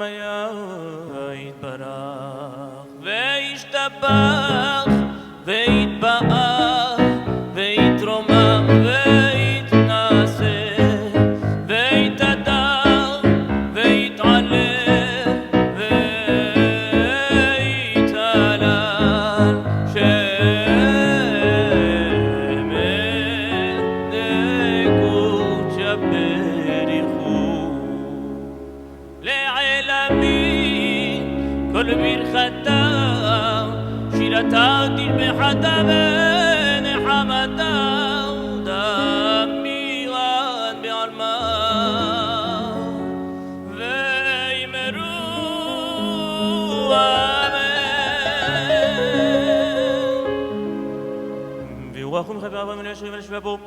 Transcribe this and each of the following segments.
היה יתברך וישתבח ויתברך ויתרומם ויתנשא ויתהדר ויתעלה ויתהלל שמנקות שבריחו לעלמי כל ברכתה שירתה תלבחתה ונחמתה דמירן בעלמה ויאמרו אמן וירחם חבר אברהם ישב ולשבה בו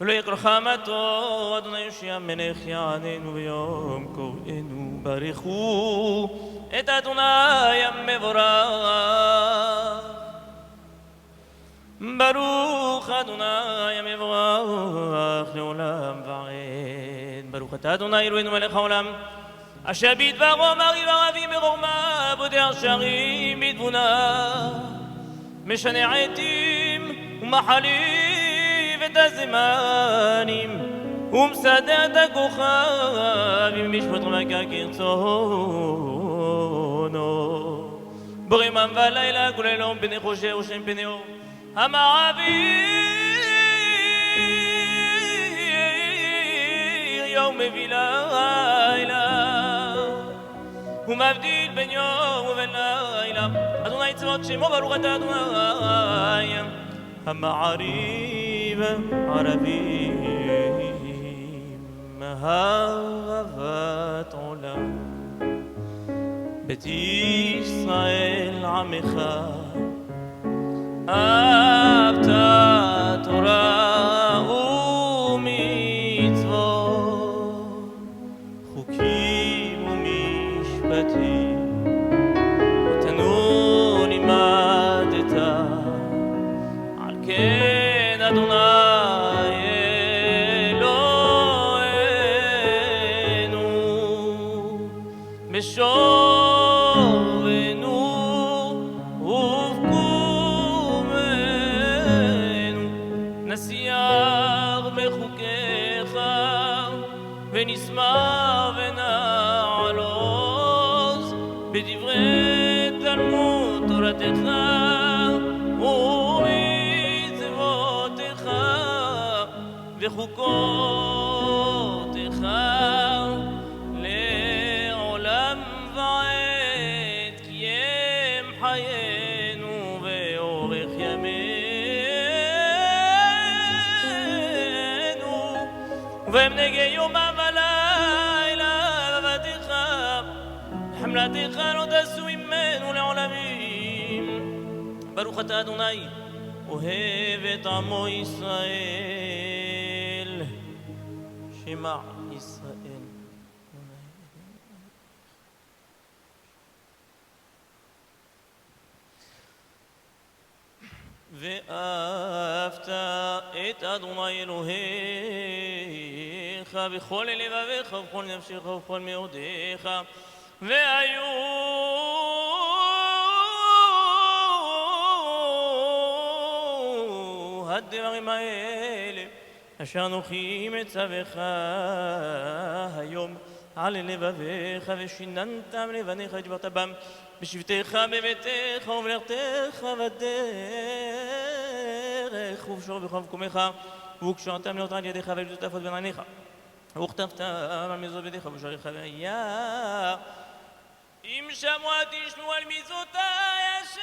ולא יקרא חמתו אדוני יושיע מלך יעננו ביום קוראנו ברכו את אדוני המבורך ברוך אדוני המבורך לעולם ועד ברוך אתה אדוני אלוהינו מלך העולם אשר בדברו מרעיב ערבים בחוכמה בודע שערים בתבונה משנה עתים ומחליף את הזמנים ומסדר את הכוכבים בשפות רמקה כרצונו בורא יומם ולילה כל היום פני חושך ושם פני אור המעביר יום מביא לילה ומבדיל בין יום ובין לילה אדוני צבאות שמו ברוך אתה אדוני המעריב ערבים אהבת עולם בית ישראל עמך אהבת תורה ומצוות חוקים ומשפטים אותנו לימדת על כן אדוני אלוהינו בשובנו ובקומנו נשיח בחוקיך ונשמח ונעלוז בדברי תלמוד תורתך ומצוותיך וחוקותיך לעולם ועד כי הם חיינו ואורך ימינו ובנגי יומם ולילה עבדך חמלתך לא תעשו ממנו לעולמים ברוך אתה אדוני אוהב את עמו ישראל שמע ישראל ואהבת את אדוני אלוהיך בכל לבביך ובכל נפשך ובכל מאודיך והיו הדברים האלה אשר אנוכי מצווך היום על לבביך ושיננתם לבניך ודברת בם בשבתך בביתך ובמלאכתך בדרך ובשורבך ובקומך וקשרתם לאות על ידיך ולטוטפות בין עיניך וכתבתם על מזוז בידיך ובשעריך והיה אם שמוע תשמעו על מצותי אשר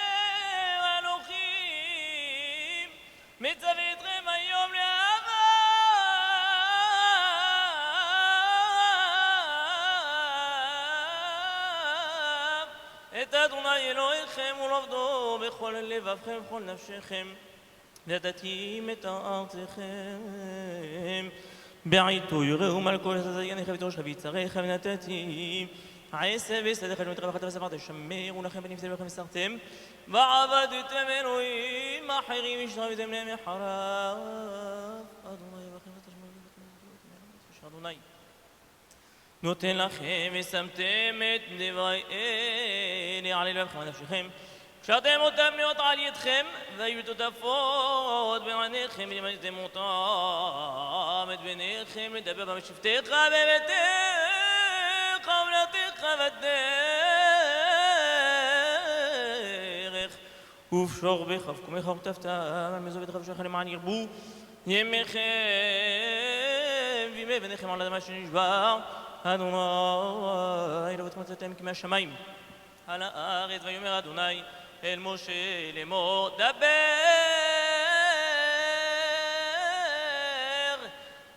אנוכי מצווה אתכם היום לאהבה את אדוני אלוהיכם ולעבדו בכל לבבכם ובכל נפשכם ונתתם את ארצכם בעיתוי ראום על כל הזייניך ותורשך ויצריך ונתתי עשב ושדך למתרבחת וספרת שמרו לכם ונפסלו לכם וסרתם ועבדתם אלוהים אחרים השתרבתם להם מחרב אדוני יברכם ותשמעו אדוני נותן לכם ושמתם את דברי אלה על לבבכם ונפשכם קשרתם אותם מאוד על ידכם והיו תותפות בין עיניכם ולימדתם אותם את בניכם לדבר במשפטיך בביתך ובלתך בדרך ובשור בך ובקומך וכתבתם על מזובתך ושלך למען ירבו ימיכם וימי בניכם על האדמה שנשבר אדוני לא תמצאתם כמהשמיים על הארץ ויאמר אדוני אל משה לאמור דבר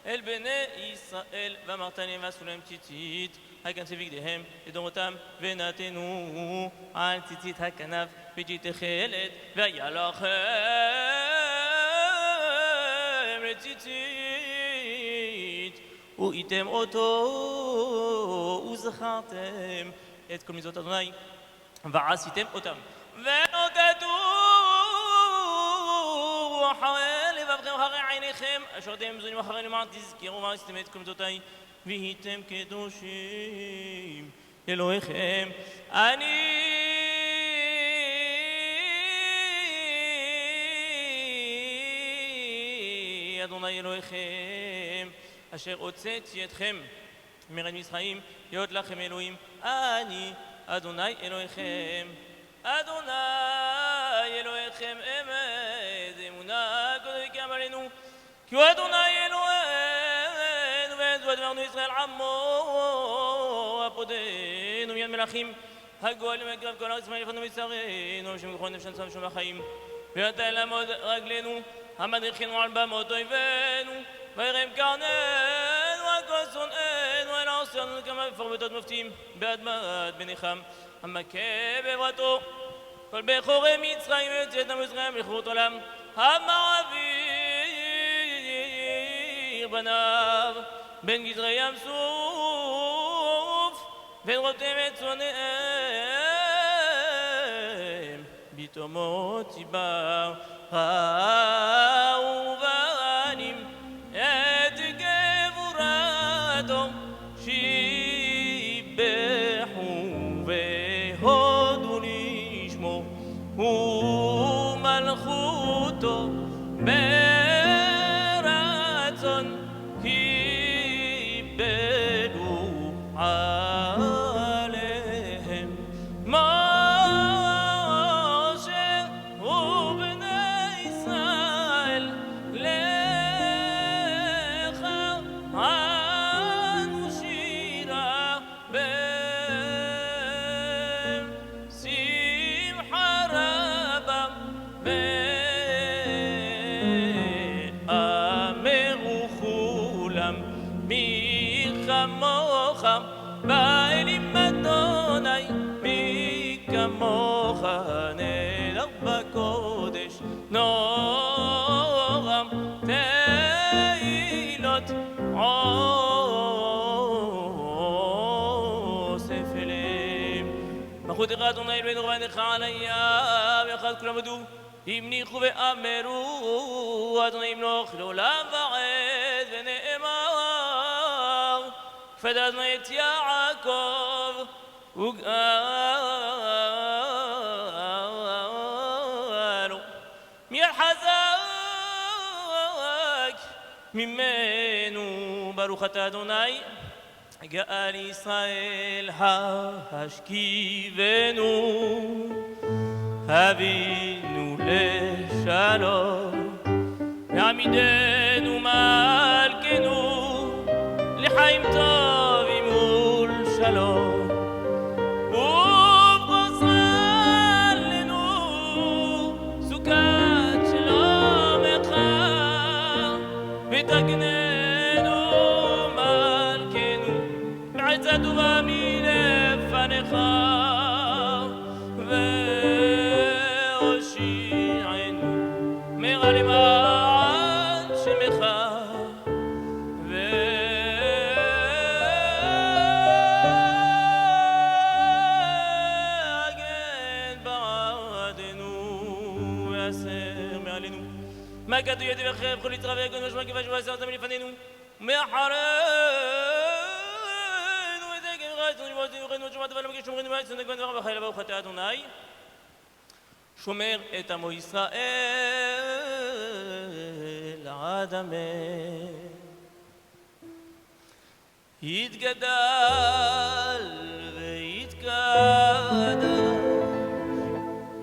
אל בני ישראל ואמרת להם ועשו להם ציצית הכנפי בגדיהם לדורותם ונתנו על ציצית הכנף וציצית תכלת והיה לכם לציצית וראיתם אותו וזכרתם את כל מצוות אדוני ועשיתם אותם ונותתו אחרי לבבכם אחרי עיניכם אשר אתם זונים אחרי למען תזכרו ועשיתם את כל מצותי והייתם קדושים אלוהיכם אני אדוני אלוהיכם אשר הוצאתי אתכם מארץ מצרים להיות לכם אלוהים אני אדוני אלוהיכם אדוני אלוהיכם אמת אמונה קודש אמרנו כי הוא אדוני אלוהינו וזו אדמרנו ישראל עמו הפודנו מיד מלכים הגואל ומקרב כל הארץ לפנינו מצרינו ושמכון נפשנו ושום החיים ונתן לעמוד רגלינו המדריכנו על במות אויבינו וירם קרננו על כל שונאנו אל עושרנו כמה בפרבתות מופתים באדמת בניחם המכה בעברתו כל בכורי מצרים ויוצאת מצרים מלכות עולם המעביר בניו בין גזרי ים סוף ורותם את צונאיהם בתומות ציבר ובנים את גבורתו שיבחו והודו לשמו ומלכותו ברצון קיבלו עליהם משה ובני ישראל לך ענו שירה בהם שמחה רבה ואמרו כולם מי כמוך באלים אדוני מי כמוך נדר בקודש נורם תהילות אוסף אליהם מלכותך אדוני אלוהינו רבנך על הים יחד כולם הודו המניחו ואמרו אדוני ימלוך לעולם ועד ונאמר כפד אדוני את יעקב וגאלו מי החזק ממנו ברוך אתה אדוני גאל ישראל השכיבנו הבינו לשלום ועמידנו מלכנו לחיים טובים ולשלום ובחוסרנו סוכת שלומך ותגננו מלכנו בעצה טובה מלפניך למען שמך והגן בעדנו והסר מעלינו מה כתוב ידי וחרב כל יצרה ויגון ושמע כיפה שבע עשרת מלפנינו ומאחרינו שומר את עמו ישראל עד אמן. יתגדל ויתקדש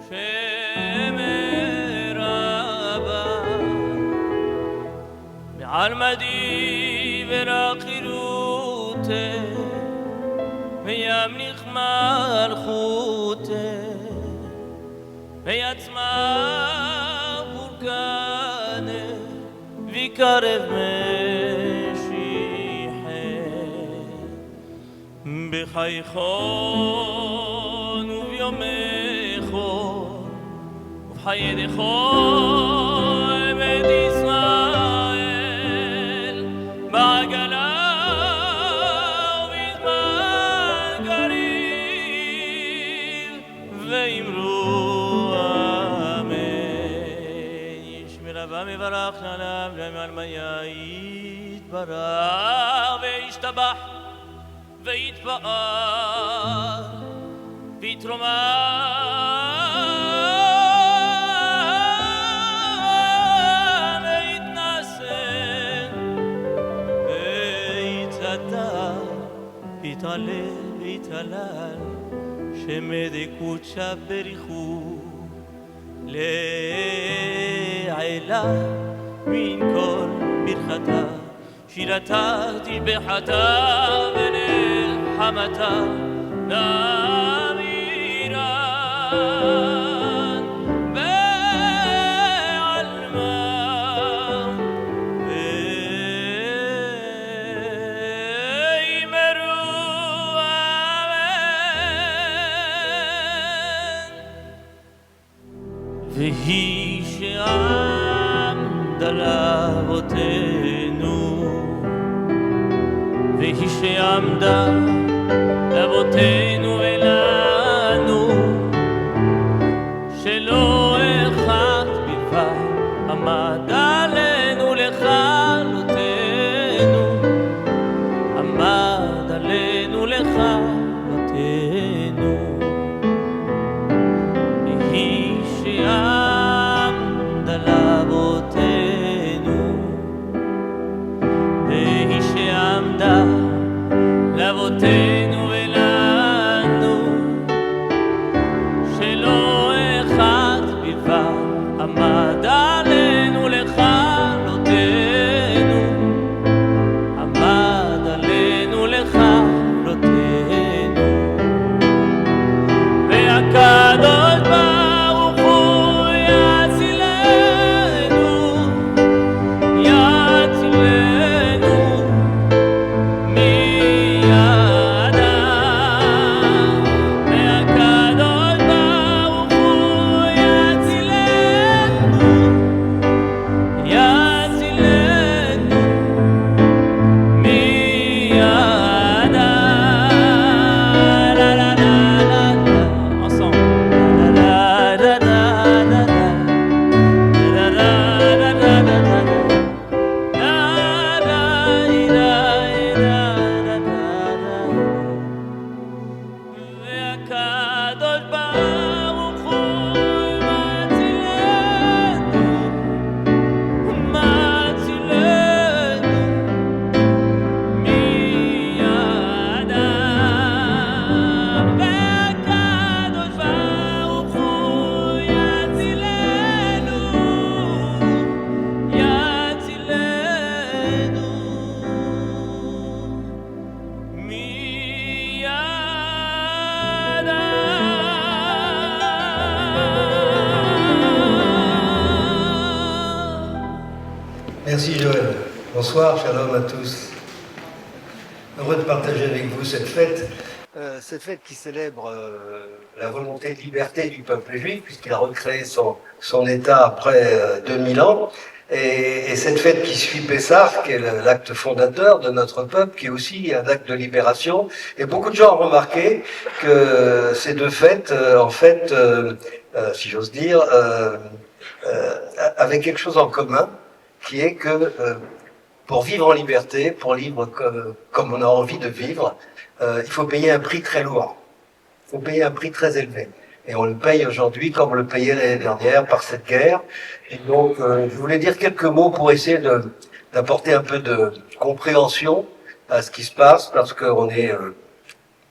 שם רבה מעל מדי ורחירותה וימליך מלכותה ויצמח בורכנה ויקרב בחייכון וביומכון ובחייכון בית ישראל בעגלה ובזמן קריב ואמרו אמן. ישמר אבה מברך עליו למען מיה יתברך וישתבח ויתפאר ויתרומם ויתנשא ויתהדר ויתהלל ויתהלל שמדקות שבריחו לעילה מן כל ברכתה שירתה תשבחתה ונלחמתה נאמירן בעלמא ויאמרו אמן. והיא שעמדה לאבותינו והיא שעמדה לאבותינו ולנו שלא אחד בלבד עמד עלינו לכלותנו עמד עלינו לכלותנו. והיא שעמדה לאבותינו והיא שעמדה לאבותינו ולנו שלא אחד בלבד עמד עלינו לכלותנו עמד עלינו לכלותנו. והקדוש ברוך הוא יצילנו יצילנו Merci Joël. Bonsoir, shalom à tous. Heureux de partager avec vous cette fête. Cette fête qui célèbre la volonté de liberté du peuple juif, puisqu'il a recréé son État après 2000 ans. Et cette fête qui suit Pessah, qui est l'acte fondateur de notre peuple, qui est aussi un acte de libération. Et beaucoup de gens ont remarqué que ces deux fêtes, en fait, si j'ose dire, avaient quelque chose en commun, qui est que pour vivre en liberté, pour vivre comme on a envie de vivre, il faut payer un prix très lourd. Il faut payer un prix très élevé. Et on le paye aujourd'hui comme on le payait l'année dernière par cette guerre. Et donc, je voulais dire quelques mots pour essayer d'apporter un peu de compréhension à ce qui se passe, parce qu'on est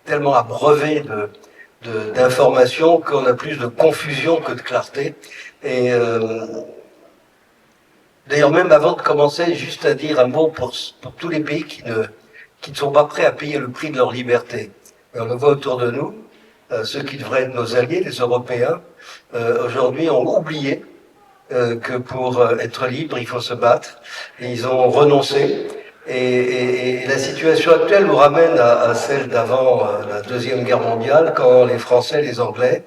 tellement abreuvé d'informations qu'on a plus de confusion que de clarté. Et d'ailleurs, même avant de commencer, juste à dire un mot pour tous les pays qui ne sont pas prêts à payer le prix de leur liberté. Et on le voit autour de nous, ceux qui devraient être nos alliés, les Européens, aujourd'hui ont oublié que pour être libre, il faut se battre. Et ils ont renoncé. Et la situation actuelle nous ramène à celle d'avant la Deuxième Guerre mondiale, quand les Français, les Anglais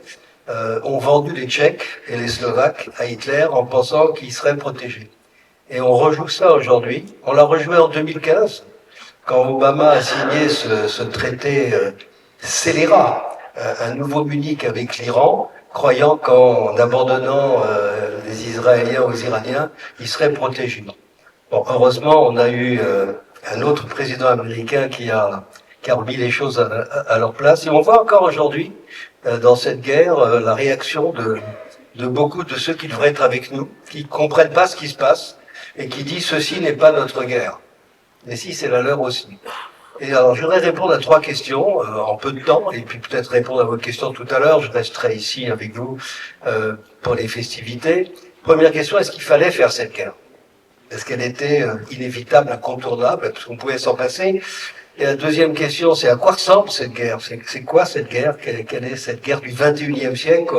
ont vendu les Tchèques et les Slovaques à Hitler en pensant qu'ils seraient protégés. Et on rejoue ça aujourd'hui. On l'a rejoué en 2015, quand Obama a signé ce traité scélérat, un nouveau Munich avec l'Iran, croyant qu'en abandonnant les Israéliens aux Iraniens, ils seraient protégés. Bon, heureusement, on a eu un autre président américain qui a remis les choses à leur place. Et on voit encore aujourd'hui, dans cette guerre, la réaction de beaucoup de ceux qui devraient être avec nous, qui comprennent pas ce qui se passe et qui disent ceci n'est pas notre guerre. Mais si, c'est la leur aussi. Et alors, je voudrais répondre à 3 questions en peu de temps, et puis peut-être répondre à vos questions tout à l'heure. Je resterai ici avec vous pour les festivités. Première question, est-ce qu'il fallait faire cette guerre? Est-ce qu'elle était inévitable, incontournable, parce qu'on pouvait s'en passer? Et la deuxième question, c'est à quoi ressemble cette guerre? C'est quoi cette guerre? Quelle est cette guerre du XXIe siècle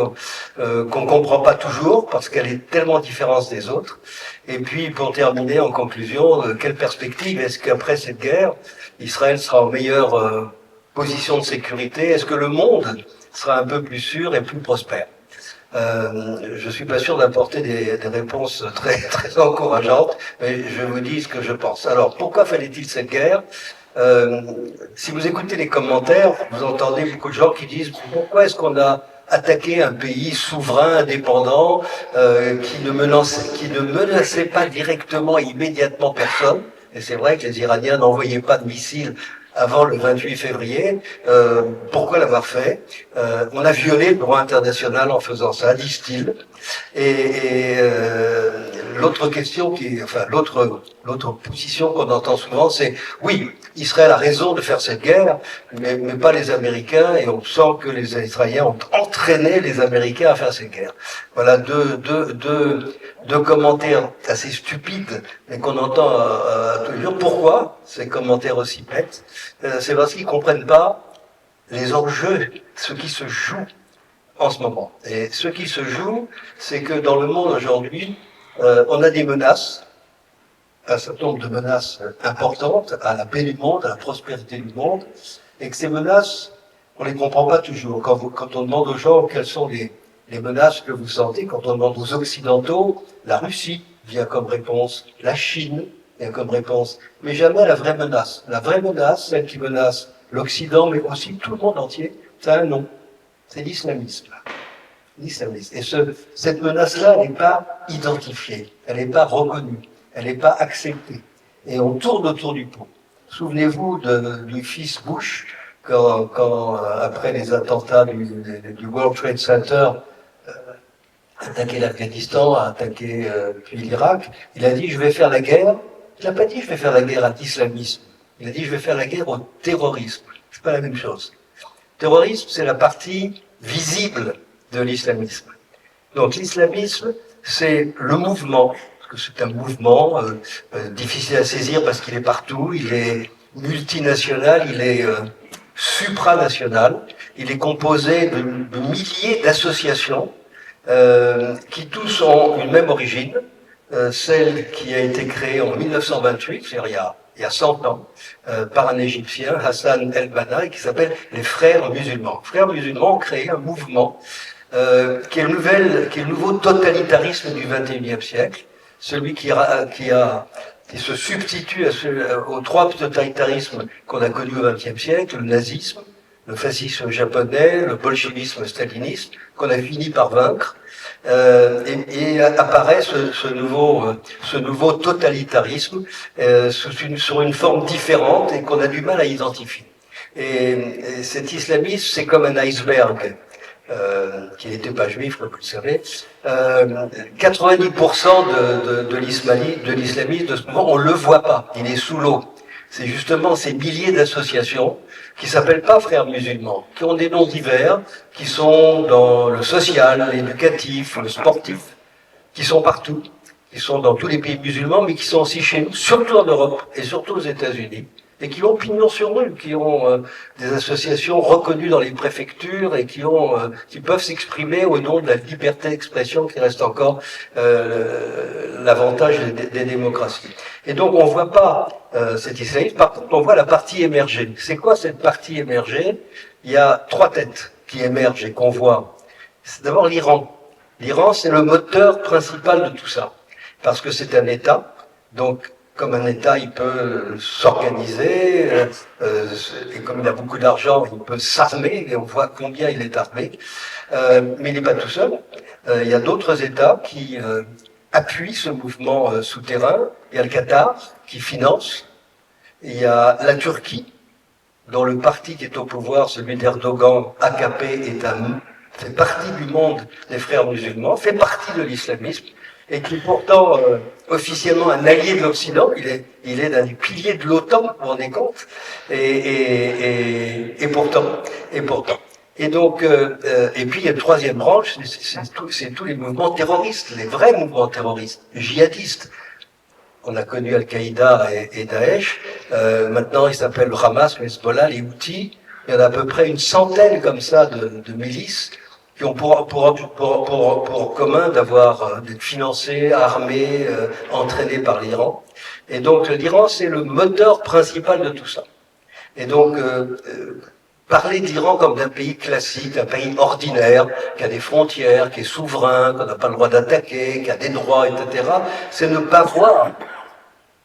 qu'on comprend pas toujours, parce qu'elle est tellement différente des autres? Et puis, pour terminer, en conclusion, quelle perspective? Est-ce qu'après cette guerre, Israël sera en meilleure position de sécurité? Est-ce que le monde sera un peu plus sûr et plus prospère? Je suis pas sûr d'apporter des réponses très encourageantes, mais je vous dis ce que je pense. Alors, pourquoi fallait-il cette guerre? Si vous écoutez les commentaires, vous entendez beaucoup de gens qui disent pourquoi est-ce qu'on a attaqué un pays souverain, indépendant, qui ne menaçait pas directement, immédiatement personne. Et c'est vrai que les Iraniens n'envoyaient pas de missiles avant le 28 février. Pourquoi l'avoir fait? On a violé le droit international en faisant ça, disent-ils. Et l'autre question l'autre position qu'on entend souvent, c'est oui, Israël a raison de faire cette guerre, mais pas les Américains, et on sent que les Israéliens ont entraîné les Américains à faire cette guerre. Voilà deux commentaires assez stupides, mais qu'on entend tous les jours. Pourquoi ces commentaires aussi bêtes? C'est parce qu'ils comprennent pas les enjeux, ce qui se joue en ce moment. Et ce qui se joue, c'est que dans le monde aujourd'hui, on a des menaces, un certain nombre de menaces importantes à la paix du monde, à la prospérité du monde, et que ces menaces, on les comprend pas toujours. Quand on demande aux gens quelles sont les menaces que vous sentez, quand on demande aux Occidentaux, la Russie vient comme réponse, la Chine vient comme réponse, mais jamais la vraie menace. La vraie menace, celle qui menace l'Occident, mais aussi tout le monde entier, ça a un nom. C'est l'islamisme. L'islamisme. Et cette menace-là, elle n'est pas identifiée, elle n'est pas reconnue, elle n'est pas acceptée. Et on tourne autour du pot. Souvenez-vous du fils Bush, quand après les attentats du World Trade Center, attaqué l'Afghanistan, attaqué puis l'Irak, il a dit je vais faire la guerre. Il n'a pas dit je vais faire la guerre à l'islamisme. Il a dit je vais faire la guerre au terrorisme. C'est pas la même chose. Terrorisme, c'est la partie visible de l'islamisme. Donc l'islamisme, c'est le mouvement, parce que c'est un mouvement difficile à saisir parce qu'il est partout, il est multinational, il est supranational, il est composé de milliers d'associations qui tous ont une même origine, celle qui a été créée en 1928, c'est-à-dire il y a 100 ans, par un Égyptien, Hassan el-Banna, qui s'appelle les Frères musulmans. Les Frères musulmans ont créé un mouvement qui est le nouveau totalitarisme du XXIe siècle, celui qui se substitue aux 3 totalitarismes qu'on a connus au XXe siècle, le nazisme, le fascisme japonais, le bolchevisme staliniste, qu'on a fini par vaincre. Et apparaît ce nouveau totalitarisme sur une forme différente et qu'on a du mal à identifier. Et cet islamisme, c'est comme un iceberg. Qui n'était pas juif, comme vous le savez. 90% de l'islamisme de ce mouvement, on le voit pas. Il est sous l'eau. C'est justement ces milliers d'associations qui s'appellent pas frères musulmans, qui ont des noms divers, qui sont dans le social, l'éducatif, le sportif, qui sont partout, qui sont dans tous les pays musulmans, mais qui sont aussi chez nous, surtout en Europe et surtout aux États-Unis, et qui ont pignon sur rue, qui ont des associations reconnues dans les préfectures et qui peuvent s'exprimer au nom de la liberté d'expression qui reste encore l'avantage des démocraties. Et donc on voit pas cet islamisme, par contre on voit la partie émergée. C'est quoi cette partie émergée? Il y a trois têtes qui émergent et qu'on voit. C'est d'abord l'Iran. L'Iran, c'est le moteur principal de tout ça, parce que c'est un État, donc comme un État, il peut s'organiser, et comme il a beaucoup d'argent, il peut s'armer, et on voit combien il est armé, mais il n'est pas tout seul. Il y a d'autres États qui appuient ce mouvement souterrain. Il y a le Qatar, qui finance. Il y a la Turquie, dont le parti qui est au pouvoir, celui d'Erdogan, AKP, fait partie du monde des frères musulmans, fait partie de l'islamisme, et qui est pourtant officiellement un allié de l'Occident. Il est l'un des piliers de l'OTAN, vous vous rendez compte, et pourtant. Et donc, et puis il y a une troisième branche, c'est tous les mouvements terroristes, les vrais mouvements terroristes, djihadistes. On a connu Al-Qaïda et Daesh, maintenant ils s'appellent Hamas, Hezbollah, les Houthis. Il y en a à peu près une centaine comme ça de milices qui ont pour commun d'être financés, armés, entraînés par l'Iran. Et donc l'Iran, c'est le moteur principal de tout ça. Et donc parler de l'Iran comme d'un pays classique, d'un pays ordinaire, qui a des frontières, qui est souverain, qu'on n'a pas le droit d'attaquer, qui a des droits, etc., c'est ne pas voir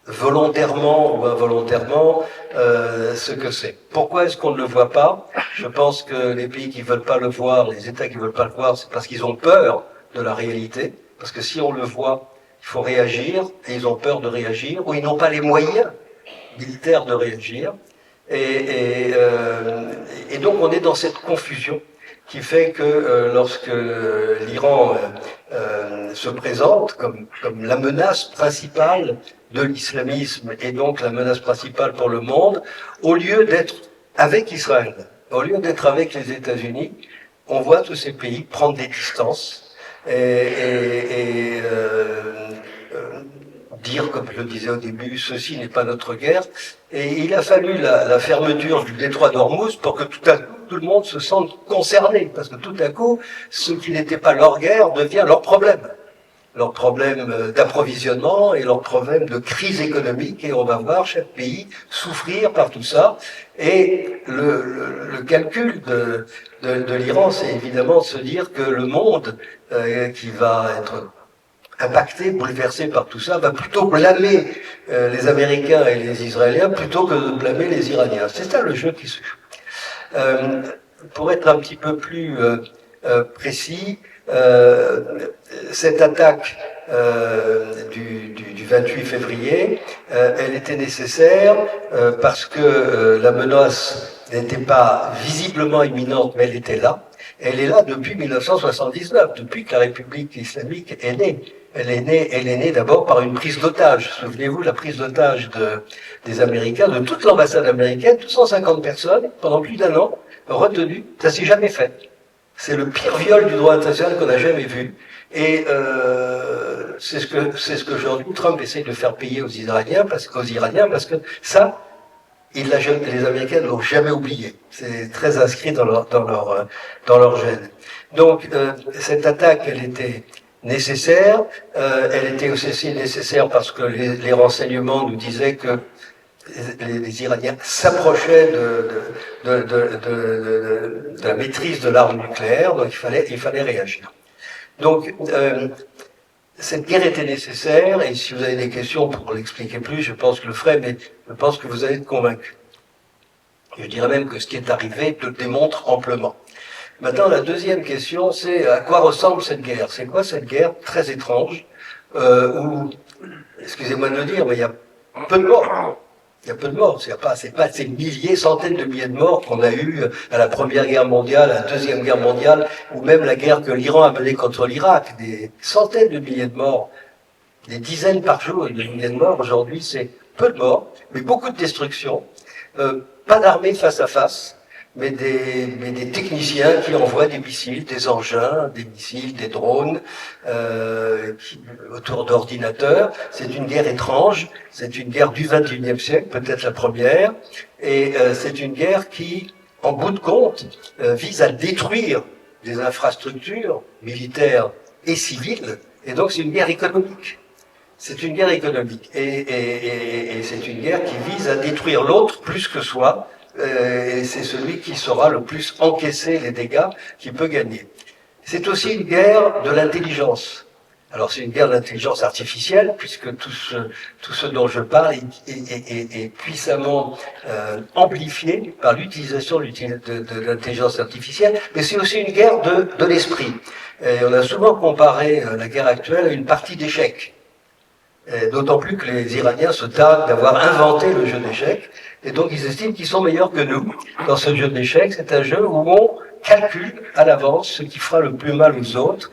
volontairement ou involontairement ce que c'est. Pourquoi est-ce qu'on ne le voit pas? Je pense que les pays qui veulent pas le voir, les États qui veulent pas le voir, c'est parce qu'ils ont peur de la réalité. Parce que si on le voit, il faut réagir, et ils ont peur de réagir, ou ils n'ont pas les moyens militaires de réagir. Et donc on est dans cette confusion qui fait que lorsque l'Iran se présente comme la menace principale de l'islamisme et donc la menace principale pour le monde, au lieu d'être avec Israël, au lieu d'être avec les États-Unis, on voit tous ces pays prendre des distances et dire, comme je le disais au début, ceci n'est pas notre guerre. Et il a fallu la fermeture du détroit d'Ormuz pour que tout à coup, tout le monde se sente concerné. Parce que tout à coup, ce qui n'était pas leur guerre devient leur problème. Leur problème d'approvisionnement et leur problème de crise économique. Et on va voir chaque pays souffrir par tout ça. Et le calcul de l'Iran, c'est évidemment de se dire que le monde qui va être impacté, bouleversé par tout ça, va plutôt blâmer les Américains et les Israéliens plutôt que de blâmer les Iraniens. C'est ça le jeu qui se joue. Pour être un petit peu plus précis, cette attaque du 28 février, elle était nécessaire parce que la menace n'était pas visiblement imminente, mais elle était là. Elle est là depuis 1979, depuis que la République islamique est née. Elle est née d'abord par une prise d'otage. Souvenez-vous, la prise d'otage des Américains, de toute l'ambassade américaine, 250 personnes, pendant plus d'un an, retenues. Ça s'est jamais fait. C'est le pire viol du droit international qu'on a jamais vu. Et c'est ce que aujourd'hui Trump essaie de faire payer aux Iraniens, parce que ça, les Américains ne l'ont jamais oublié. C'est très inscrit dans leur gène. Donc, cette attaque, elle était nécessaire. Elle était aussi nécessaire parce que les renseignements nous disaient que les Iraniens s'approchaient de la maîtrise de l'arme nucléaire, donc il fallait réagir. Donc, cette guerre était nécessaire, et si vous avez des questions pour l'expliquer plus, je pense que je le ferai, mais je pense que vous allez être convaincus. Je dirais même que ce qui est arrivé le démontre amplement. Maintenant, la deuxième question, c'est à quoi ressemble cette guerre? C'est quoi cette guerre très étrange, où, excusez-moi de le dire, mais il y a peu de morts. Il y a peu de morts. C'est pas ces milliers, centaines de milliers de morts qu'on a eu à la Première Guerre mondiale, à la Deuxième Guerre mondiale, ou même la guerre que l'Iran a menée contre l'Irak. Des centaines de milliers de morts, des dizaines par jour de milliers de morts. Aujourd'hui, c'est peu de morts, mais beaucoup de destruction. Pas d'armée face à face, mais des techniciens qui envoient des missiles, des engins, des missiles, des drones autour d'ordinateurs. C'est une guerre étrange, c'est une guerre du XXIe siècle, peut-être la première, et c'est une guerre qui, en bout de compte, vise à détruire des infrastructures militaires et civiles, et donc c'est une guerre économique. C'est une guerre économique et c'est une guerre qui vise à détruire l'autre plus que soi, et c'est celui qui saura le plus encaisser les dégâts qui peut gagner. C'est aussi une guerre de l'intelligence. Alors c'est une guerre d'intelligence artificielle, puisque tout ce dont je parle est puissamment amplifié par l'utilisation de l'intelligence artificielle, mais c'est aussi une guerre de l'esprit. Et on a souvent comparé la guerre actuelle à une partie d'échecs. D'autant plus que les Iraniens se targuent d'avoir inventé le jeu d'échecs, et donc ils estiment qu'ils sont meilleurs que nous dans ce jeu d'échecs. C'est un jeu où on calcule à l'avance ce qui fera le plus mal aux autres,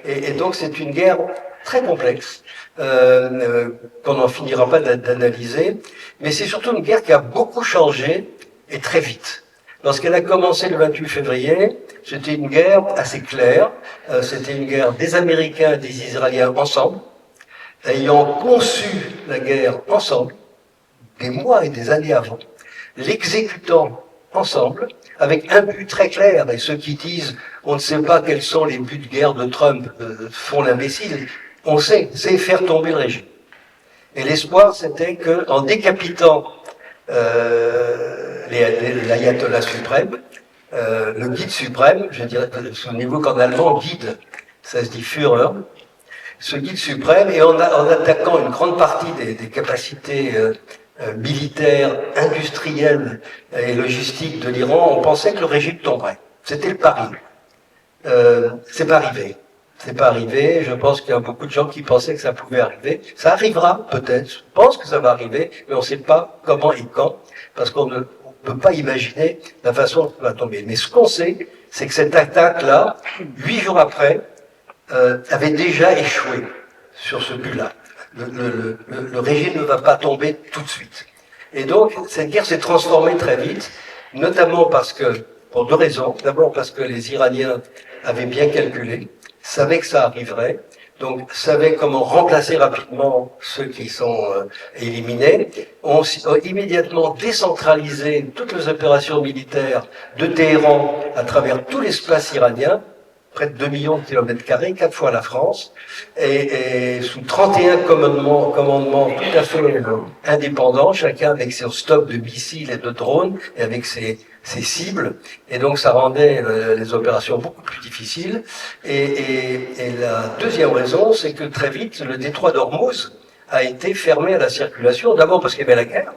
et donc c'est une guerre très complexe qu'on n'en finira pas d'analyser, mais c'est surtout une guerre qui a beaucoup changé et très vite. Lorsqu'elle a commencé le 28 février, c'était une guerre assez claire, c'était une guerre des Américains et des Israéliens ensemble, ayant conçu la guerre ensemble, des mois et des années avant, l'exécutant ensemble, avec un but très clair. Et ceux qui disent on ne sait pas quels sont les buts de guerre de Trump font l'imbécile. On sait, c'est faire tomber le régime. Et l'espoir, c'était que, en décapitant l'ayatollah suprême, le guide suprême, je dirais, souvenez-vous qu'en allemand, guide, ça se dit Führer, ce guide suprême, et en attaquant une grande partie des capacités militaires, industrielles et logistiques de l'Iran, on pensait que le régime tomberait. C'était le pari. C'est pas arrivé. C'est pas arrivé. Je pense qu'il y a beaucoup de gens qui pensaient que ça pouvait arriver. Ça arrivera, peut-être. Je pense que ça va arriver, mais on ne sait pas comment et quand, parce qu'on ne peut pas imaginer la façon dont ça va tomber. Mais ce qu'on sait, c'est que cette attaque-là, 8 jours après, avait déjà échoué sur ce but-là. Le régime ne va pas tomber tout de suite. Et donc, cette guerre s'est transformée très vite, notamment parce que, pour deux raisons. D'abord parce que les Iraniens avaient bien calculé, savaient que ça arriverait, donc savaient comment remplacer rapidement ceux qui sont éliminés, ont immédiatement décentralisé toutes les opérations militaires de Téhéran à travers tout l'espace iranien, près de 2 millions de kilomètres carrés, 4 fois la France, et sous 31 commandements tout à fait indépendants, chacun avec son stock de missiles et de drones, et avec ses cibles, et donc ça rendait les opérations beaucoup plus difficiles. Et la deuxième raison, c'est que très vite, le détroit d'Ormuz a été fermé à la circulation, d'abord parce qu'il y avait la guerre,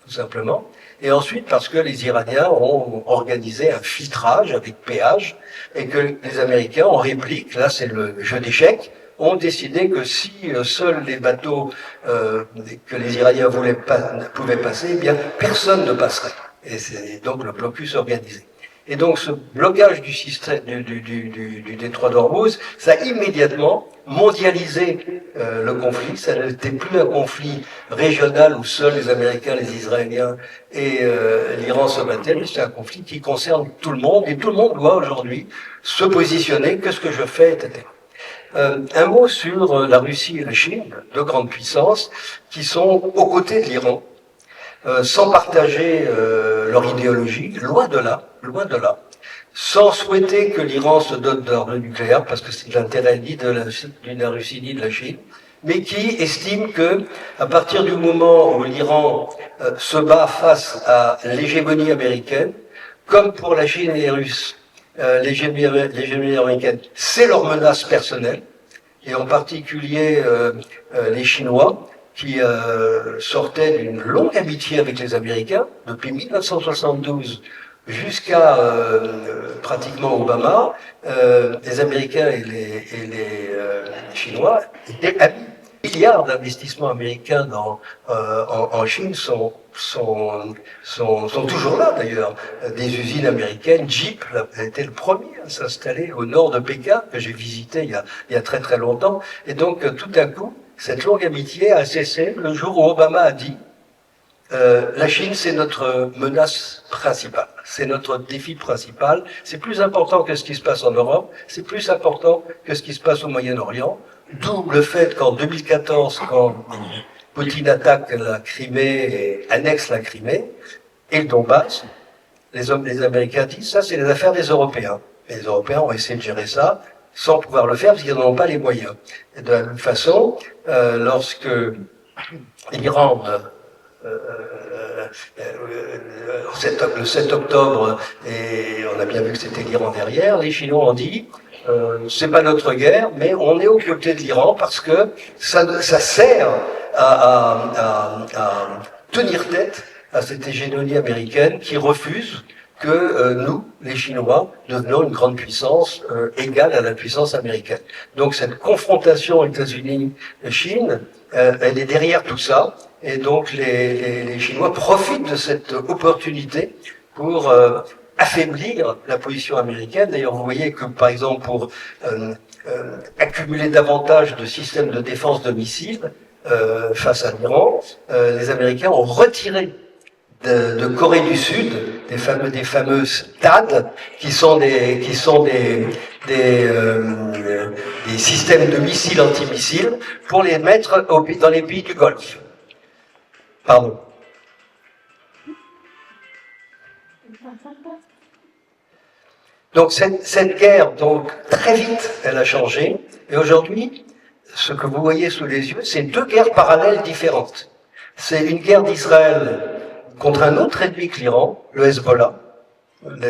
tout simplement, et ensuite parce que les Iraniens ont organisé un filtrage avec péage, et que les Américains, en réplique, là c'est le jeu d'échecs, ont décidé que si seuls les bateaux que les Iraniens pouvaient passer, eh bien personne ne passerait. Et c'est donc le blocus organisé. Et donc ce blocage du système du détroit d'Ormuz, ça a immédiatement mondialisé le conflit. Ça n'était plus un conflit régional où seuls les Américains, les Israéliens et l'Iran se battaient, mais c'est un conflit qui concerne tout le monde, et tout le monde doit aujourd'hui se positionner, qu'est-ce que je fais, etc. Un mot sur la Russie et la Chine, deux grandes puissances, qui sont aux côtés de l'Iran, sans partager leur idéologie, loin de là, sans souhaiter que l'Iran se dote d'armes nucléaires, parce que c'est l'intérêt ni de la Russie ni de la Chine, mais qui estiment que, à partir du moment où l'Iran se bat face à l'hégémonie américaine, comme pour la Chine et les Russes, l'hégémonie américaine, c'est leur menace personnelle, et en particulier les Chinois, qui sortaient d'une longue amitié avec les Américains, depuis 1972 jusqu'à pratiquement Obama, les Américains et les Chinois étaient amis. milliards d'investissements américains en Chine sont toujours là d'ailleurs. Des usines américaines, Jeep a été le premier à s'installer au nord de Pékin, que j'ai visité il y a très très longtemps. Et donc tout à coup, cette longue amitié a cessé le jour où Obama a dit la Chine, c'est notre menace principale, c'est notre défi principal, c'est plus important que ce qui se passe en Europe, c'est plus important que ce qui se passe au Moyen-Orient, d'où le fait qu'en 2014, quand Poutine attaque la Crimée et annexe la Crimée, et le Donbass, les Américains disent ça, c'est les affaires des Européens. Et les Européens ont essayé de gérer ça sans pouvoir le faire parce qu'ils n'en ont pas les moyens. Et de la même façon, lorsque l'Iran le 7 octobre, et on a bien vu que c'était l'Iran derrière, les Chinois ont dit c'est pas notre guerre, mais on est aux côtés de l'Iran parce que ça sert à tenir tête à cette hégémonie américaine qui refuse que nous, les Chinois, devenons une grande puissance égale à la puissance américaine. Donc cette confrontation États-Unis-Chine, elle est derrière tout ça. Et donc les Chinois profitent de cette opportunité pour affaiblir la position américaine. D'ailleurs, vous voyez que, par exemple, pour accumuler davantage de systèmes de défense de missiles face à l'Iran, les Américains ont retiré de Corée du Sud des fameux THAAD, qui sont des systèmes de missiles antimissiles, pour les mettre dans les pays du Golfe. Pardon. Donc cette guerre, donc très vite, elle a changé. Et aujourd'hui, ce que vous voyez sous les yeux, c'est deux guerres parallèles différentes. C'est une guerre d'Israël contre un autre ennemi que l'Iran, le Hezbollah.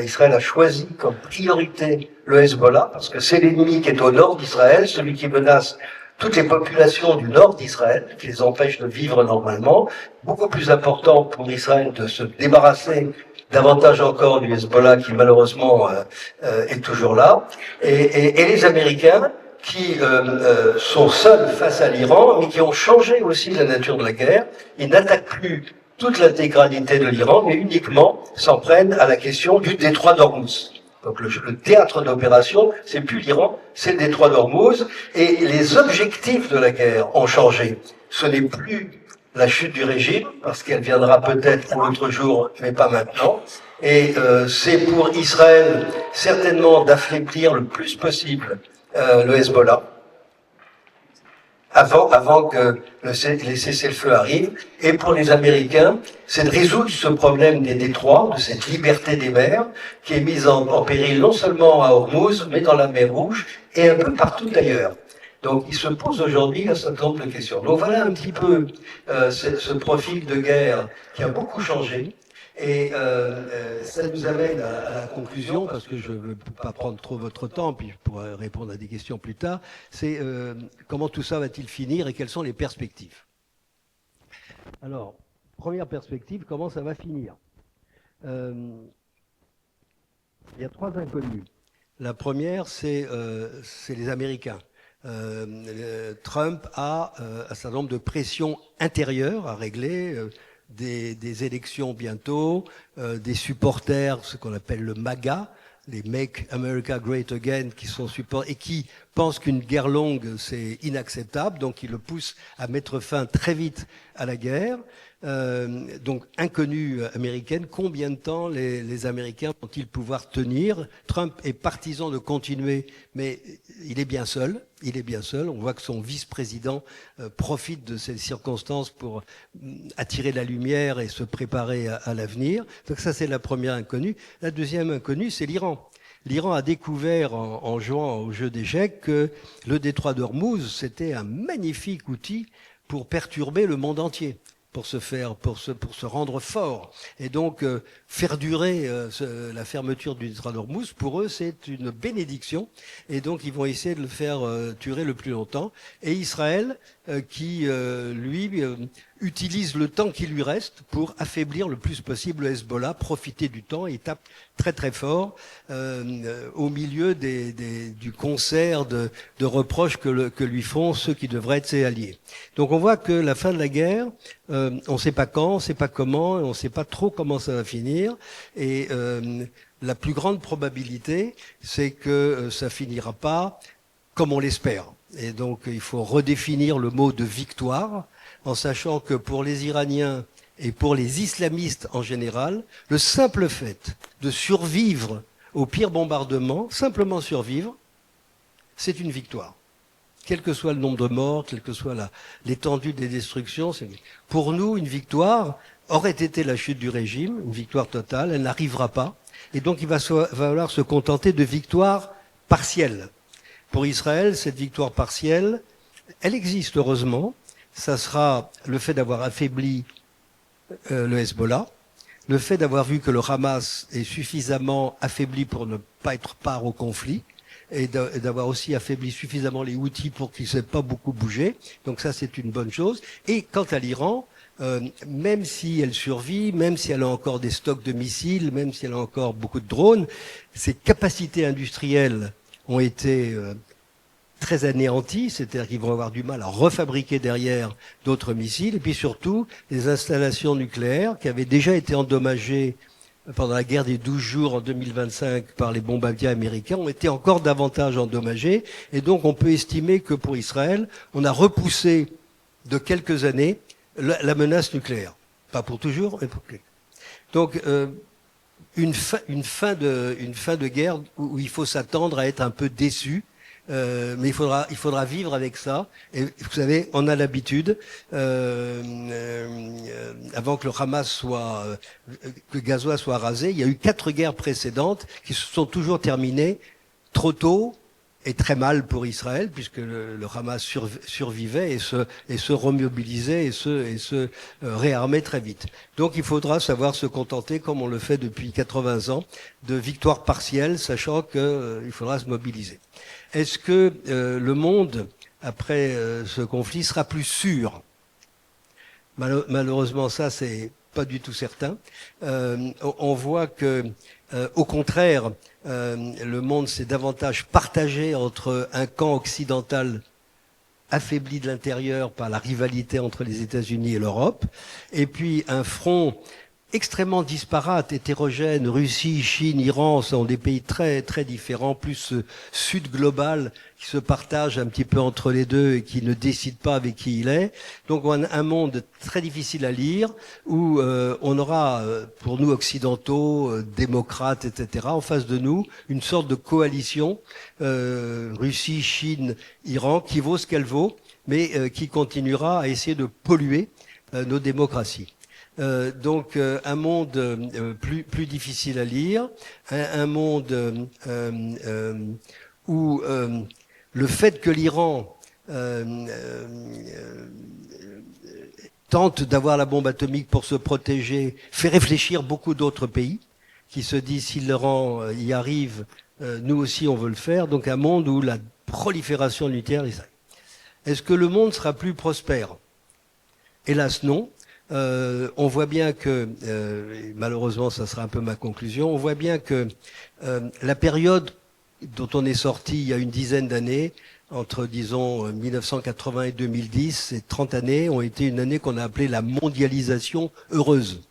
Israël a choisi comme priorité le Hezbollah parce que c'est l'ennemi qui est au nord d'Israël, celui qui menace toutes les populations du nord d'Israël, qui les empêche de vivre normalement. Beaucoup plus important pour Israël de se débarrasser davantage encore du Hezbollah qui malheureusement est toujours là. Et les Américains qui sont seuls face à l'Iran, mais qui ont changé aussi la nature de la guerre. Ils n'attaquent plus toute l'intégralité de l'Iran, mais uniquement s'en prennent à la question du détroit d'Ormuz. Donc le théâtre d'opération, c'est plus l'Iran, c'est le détroit d'Ormuz, et les objectifs de la guerre ont changé. Ce n'est plus la chute du régime, parce qu'elle viendra peut-être un autre jour, mais pas maintenant. Et c'est pour Israël certainement d'affaiblir le plus possible le Hezbollah, avant que les cessez-le-feu arrivent. Et pour les Américains, c'est de résoudre ce problème des détroits, de cette liberté des mers, qui est mise en péril non seulement à Ormuz, mais dans la mer Rouge, et un peu partout ailleurs. Donc il se pose aujourd'hui un certain nombre de questions. Donc voilà un petit peu ce profil de guerre qui a beaucoup changé. Et ça nous amène à la conclusion, parce que je ne veux pas prendre trop votre temps, puis je pourrai répondre à des questions plus tard, c'est comment tout ça va-t-il finir et quelles sont les perspectives. Alors, première perspective, comment ça va finir. Il y a trois inconnus. La première, c'est les Américains. Trump a un certain nombre de pressions intérieures à régler, des élections bientôt, des supporters, ce qu'on appelle le MAGA, les Make America Great Again, qui sont et qui pensent qu'une guerre longue, c'est inacceptable, donc ils le poussent à mettre fin très vite à la guerre. Donc, inconnue américaine, combien de temps les Américains vont-ils pouvoir tenir? Trump est partisan de continuer, mais il est bien seul. Il est bien seul. On voit que son vice-président profite de ces circonstances pour attirer la lumière et se préparer à l'avenir. Donc ça, c'est la première inconnue. La deuxième inconnue, c'est l'Iran. L'Iran a découvert, en jouant au jeu d'échecs, que le détroit d'Ormuz, c'était un magnifique outil pour perturber le monde entier. pour se rendre fort. Et donc, faire durer la fermeture du détroit d'Ormuz, pour eux, c'est une bénédiction. Et donc, ils vont essayer de le faire durer le plus longtemps. Et Israël, qui, lui, utilise le temps qui lui reste pour affaiblir le plus possible le Hezbollah, profiter du temps et tape très très fort au milieu du concert de reproches que lui font ceux qui devraient être ses alliés. Donc on voit que la fin de la guerre, on ne sait pas quand, on ne sait pas comment, on ne sait pas trop comment ça va finir. Et la plus grande probabilité, c'est que ça finira pas comme on l'espère. Et donc il faut redéfinir le mot de victoire, en sachant que pour les Iraniens et pour les islamistes en général, le simple fait de survivre au pire bombardement, simplement survivre, c'est une victoire. Quel que soit le nombre de morts, quelle que soit l'étendue des destructions, pour nous, une victoire aurait été la chute du régime, une victoire totale, elle n'arrivera pas. Et donc il va falloir se contenter de victoires partielles. Pour Israël, cette victoire partielle, elle existe heureusement. Ça sera le fait d'avoir affaibli le Hezbollah, le fait d'avoir vu que le Hamas est suffisamment affaibli pour ne pas être part au conflit, et d'avoir aussi affaibli suffisamment les Houthis pour qu'ils ne s'aient pas beaucoup bougé. Donc ça, c'est une bonne chose. Et quant à l'Iran, même si elle survit, même si elle a encore des stocks de missiles, même si elle a encore beaucoup de drones, ses capacités industrielles ont été très anéantis, c'est-à-dire qu'ils vont avoir du mal à refabriquer derrière d'autres missiles, et puis surtout les installations nucléaires qui avaient déjà été endommagées pendant la guerre des 12 jours en 2025 par les bombardiers américains ont été encore davantage endommagées, et donc on peut estimer que pour Israël, on a repoussé de quelques années la menace nucléaire. Pas pour toujours, mais pour quelques. Donc une fin de guerre où il faut s'attendre à être un peu déçu. Mais il faudra vivre avec ça. Et vous savez, on a l'habitude, avant que le Hamas que Gaza soit rasé, il y a eu 4 guerres précédentes qui se sont toujours terminées trop tôt et très mal pour Israël, puisque le Hamas survivait et se remobilisait et se réarmait très vite. Donc il faudra savoir se contenter, comme on le fait depuis 80 ans, de victoires partielles, sachant qu'il faudra se mobiliser. Est-ce que le monde, après ce conflit, sera plus sûr? Malheureusement, ça, c'est pas du tout certain. On voit que, au contraire, le monde s'est davantage partagé entre un camp occidental affaibli de l'intérieur par la rivalité entre les États-Unis et l'Europe, et puis un front extrêmement disparate, hétérogène. Russie, Chine, Iran sont des pays très très différents, plus sud global, qui se partagent un petit peu entre les deux et qui ne décident pas avec qui il est. Donc on a un monde très difficile à lire, où on aura, pour nous occidentaux, démocrates, etc., en face de nous, une sorte de coalition, Russie, Chine, Iran, qui vaut ce qu'elle vaut, mais qui continuera à essayer de polluer nos démocraties. Donc un monde plus difficile à lire, un monde où le fait que l'Iran tente d'avoir la bombe atomique pour se protéger fait réfléchir beaucoup d'autres pays qui se disent si l'Iran y arrive, nous aussi on veut le faire. Donc un monde où la prolifération nucléaire est-ce que le monde sera plus prospère? Hélas non. On voit bien que, malheureusement ça sera un peu ma conclusion, on voit bien que la période dont on est sorti il y a une dizaine d'années, entre disons 1980 et 2010, ces 30 années ont été une année qu'on a appelée la mondialisation heureuse.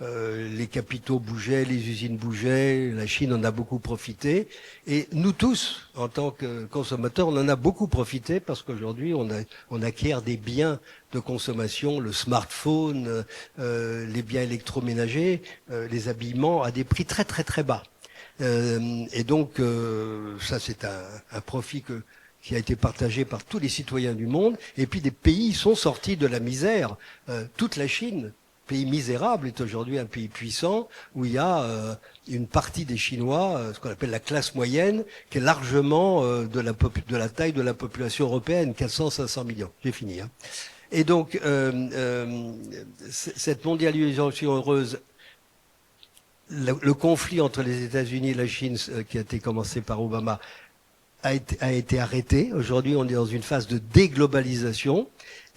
Les capitaux bougeaient, les usines bougeaient, la Chine en a beaucoup profité. Et nous tous, en tant que consommateurs, on en a beaucoup profité parce qu'aujourd'hui, on acquiert des biens de consommation, le smartphone, les biens électroménagers, les habillements à des prix très très très bas. Et donc, ça c'est un profit qui a été partagé par tous les citoyens du monde. Et puis des pays sont sortis de la misère. Toute la Chine, pays misérable, est aujourd'hui un pays puissant où il y a une partie des Chinois, ce qu'on appelle la classe moyenne, qui est largement de la taille de la population européenne, 400-500 millions. J'ai fini. Et donc, cette mondialisation heureuse, le conflit entre les États-Unis et la Chine, qui a été commencé par Obama, a été arrêté. Aujourd'hui, on est dans une phase de déglobalisation.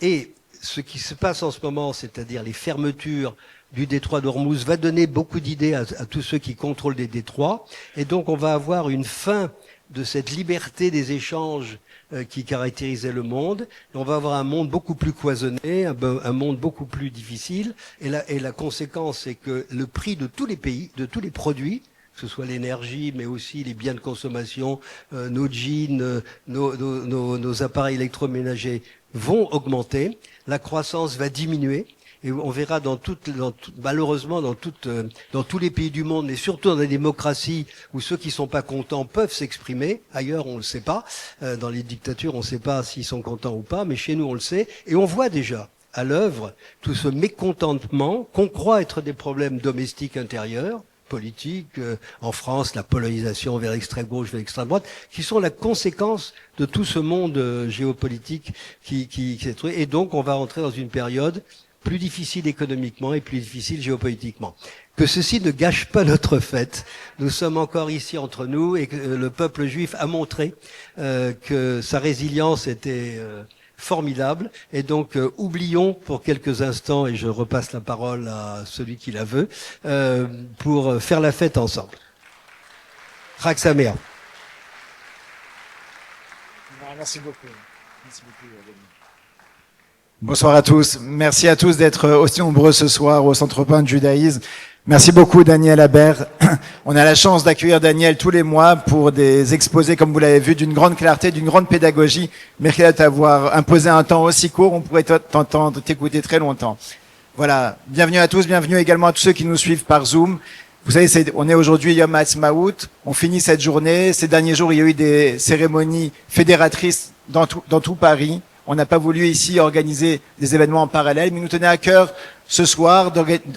Et ce qui se passe en ce moment, c'est-à-dire les fermetures du détroit d'Ormuz, va donner beaucoup d'idées à tous ceux qui contrôlent des détroits. Et donc, on va avoir une fin de cette liberté des échanges qui caractérisait le monde. On va avoir un monde beaucoup plus cloisonné, un monde beaucoup plus difficile. Et la conséquence, c'est que le prix de tous les pays, de tous les produits, que ce soit l'énergie, mais aussi les biens de consommation, nos jeans, nos appareils électroménagers vont augmenter. La croissance va diminuer. Et on verra malheureusement dans tous les pays du monde, mais surtout dans des démocraties où ceux qui sont pas contents peuvent s'exprimer. Ailleurs, on le sait pas. Dans les dictatures, on ne sait pas s'ils sont contents ou pas, mais chez nous, on le sait. Et on voit déjà à l'œuvre tout ce mécontentement qu'on croit être des problèmes domestiques intérieurs, politiques, en France, la polarisation vers l'extrême gauche, vers l'extrême droite, qui sont la conséquence de tout ce monde géopolitique qui s'est trouvé. Et donc, on va rentrer dans une période plus difficile économiquement et plus difficile géopolitiquement. Que ceci ne gâche pas notre fête. Nous sommes encore ici entre nous et que le peuple juif a montré que sa résilience était formidable. Et donc, oublions pour quelques instants, et je repasse la parole à celui qui la veut, pour faire la fête ensemble. Chag Sameach. Merci beaucoup. Merci beaucoup. Bonsoir à tous. Merci à tous d'être aussi nombreux ce soir au Centre Européen de Judaïsme. Merci beaucoup Daniel Habert. On a la chance d'accueillir Daniel tous les mois pour des exposés, comme vous l'avez vu, d'une grande clarté, d'une grande pédagogie. Merci à t'avoir imposé un temps aussi court, on pourrait t'entendre, t'écouter très longtemps. Voilà. Bienvenue à tous, bienvenue également à tous ceux qui nous suivent par Zoom. Vous savez, on est aujourd'hui Yom Ha'atzmaut. On finit cette journée. Ces derniers jours, il y a eu des cérémonies fédératrices dans tout Paris. On n'a pas voulu ici organiser des événements en parallèle, mais il nous tenait à cœur ce soir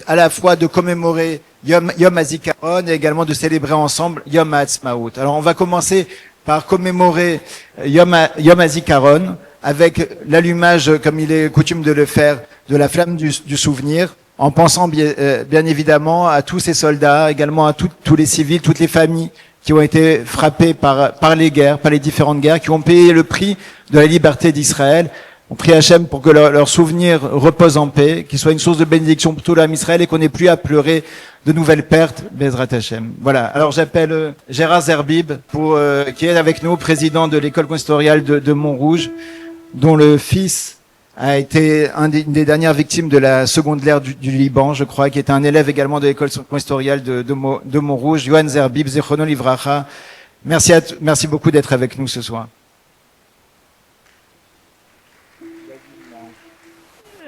à la fois de commémorer Yom HaZikaron et également de célébrer ensemble Yom Ha'atzmaut. Alors on va commencer par commémorer Yom HaZikaron avec l'allumage, comme il est coutume de le faire, de la flamme du souvenir, en pensant bien évidemment à tous ces soldats, également à tous les civils, toutes les familles qui ont été frappés par les guerres, par les différentes guerres, qui ont payé le prix de la liberté d'Israël. On prie Hachem pour que leur souvenir repose en paix, qu'il soit une source de bénédiction pour tout l'âme Israël et qu'on n'ait plus à pleurer de nouvelles pertes, Bezrat Hachem. Voilà. Alors j'appelle Gérard Zerbib, qui est avec nous, président de l'école consistoriale de Montrouge, dont le fils a été une des dernières victimes de la seconde guerre du Liban, je crois, qui était un élève également de l'école consistoriale de Montrouge, Yohan Zerbib, Zichrono Livracha. Merci beaucoup d'être avec nous ce soir.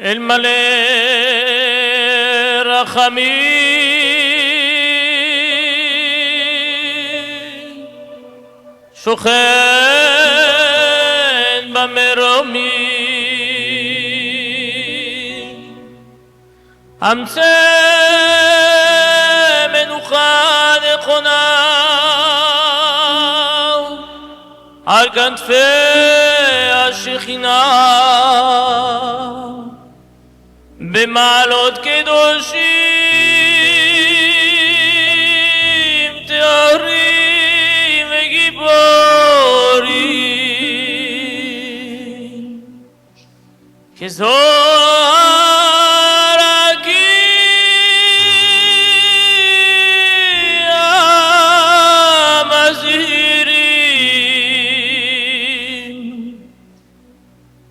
El Malé Rachamim Shochen Bameromi Amse Menucha Nechona Al Kanfei HaShekhinah במעלות קדושים טהורים וגיבורים כזוהר הגיע מזהירים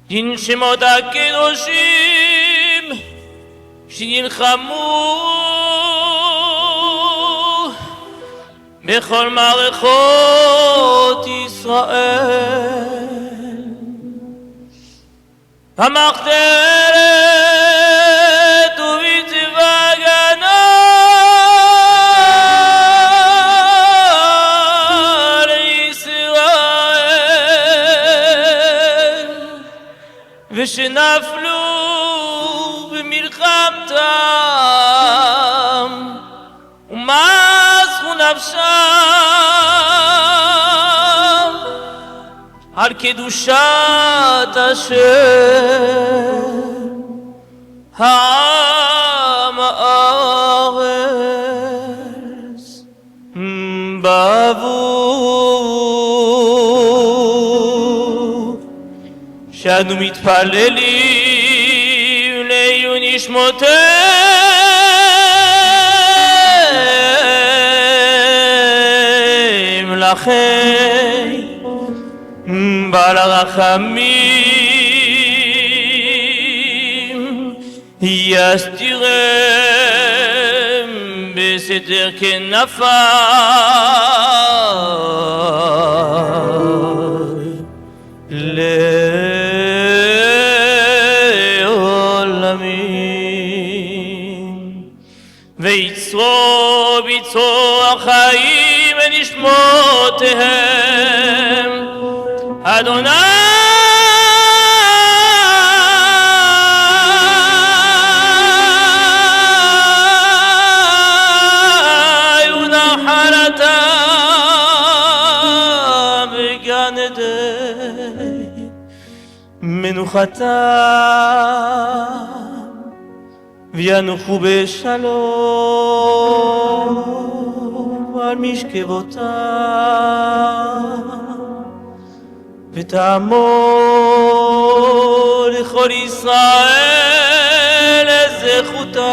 דין שמות הקדושים שנלחמו בכל מערכות ישראל במחתרת ובצבא הגנה לישראל ושנפלו במלחמתם ומסרו נפשם על קדושת השם, העם הארץ, בעבור שאנו מתפללים לעיון נשמותיהם לכם בעל הרחמים יסתירם בסתר כנפיו לעולמים ויצרו ביצור החיים ונשמותיהם אדוני ונחלתם בגן עדן מנוחתם וינוחו בשלום על משכבותם ותעמוד לכל ישראל לזכותם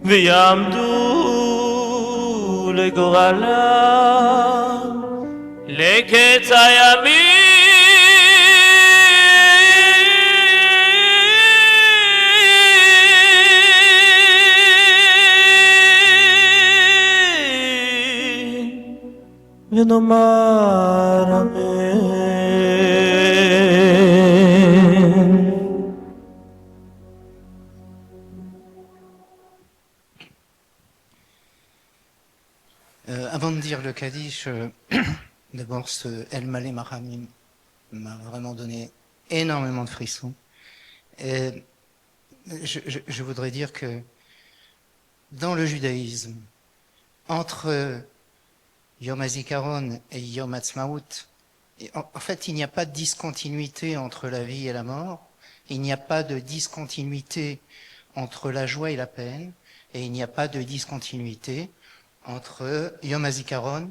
ויעמדו לגורלם לקץ הימים ונאמר אמן. Avant de dire le Kaddish, d'abord ce El Malé Mahamim m'a vraiment donné énormément de frissons. Et je voudrais dire que dans le judaïsme, entre Yom HaZikaron et Yom Ha'atzmaut, en fait, il n'y a pas de discontinuité entre la vie et la mort, il n'y a pas de discontinuité entre la joie et la peine, et il n'y a pas de discontinuité entre Yom HaZikaron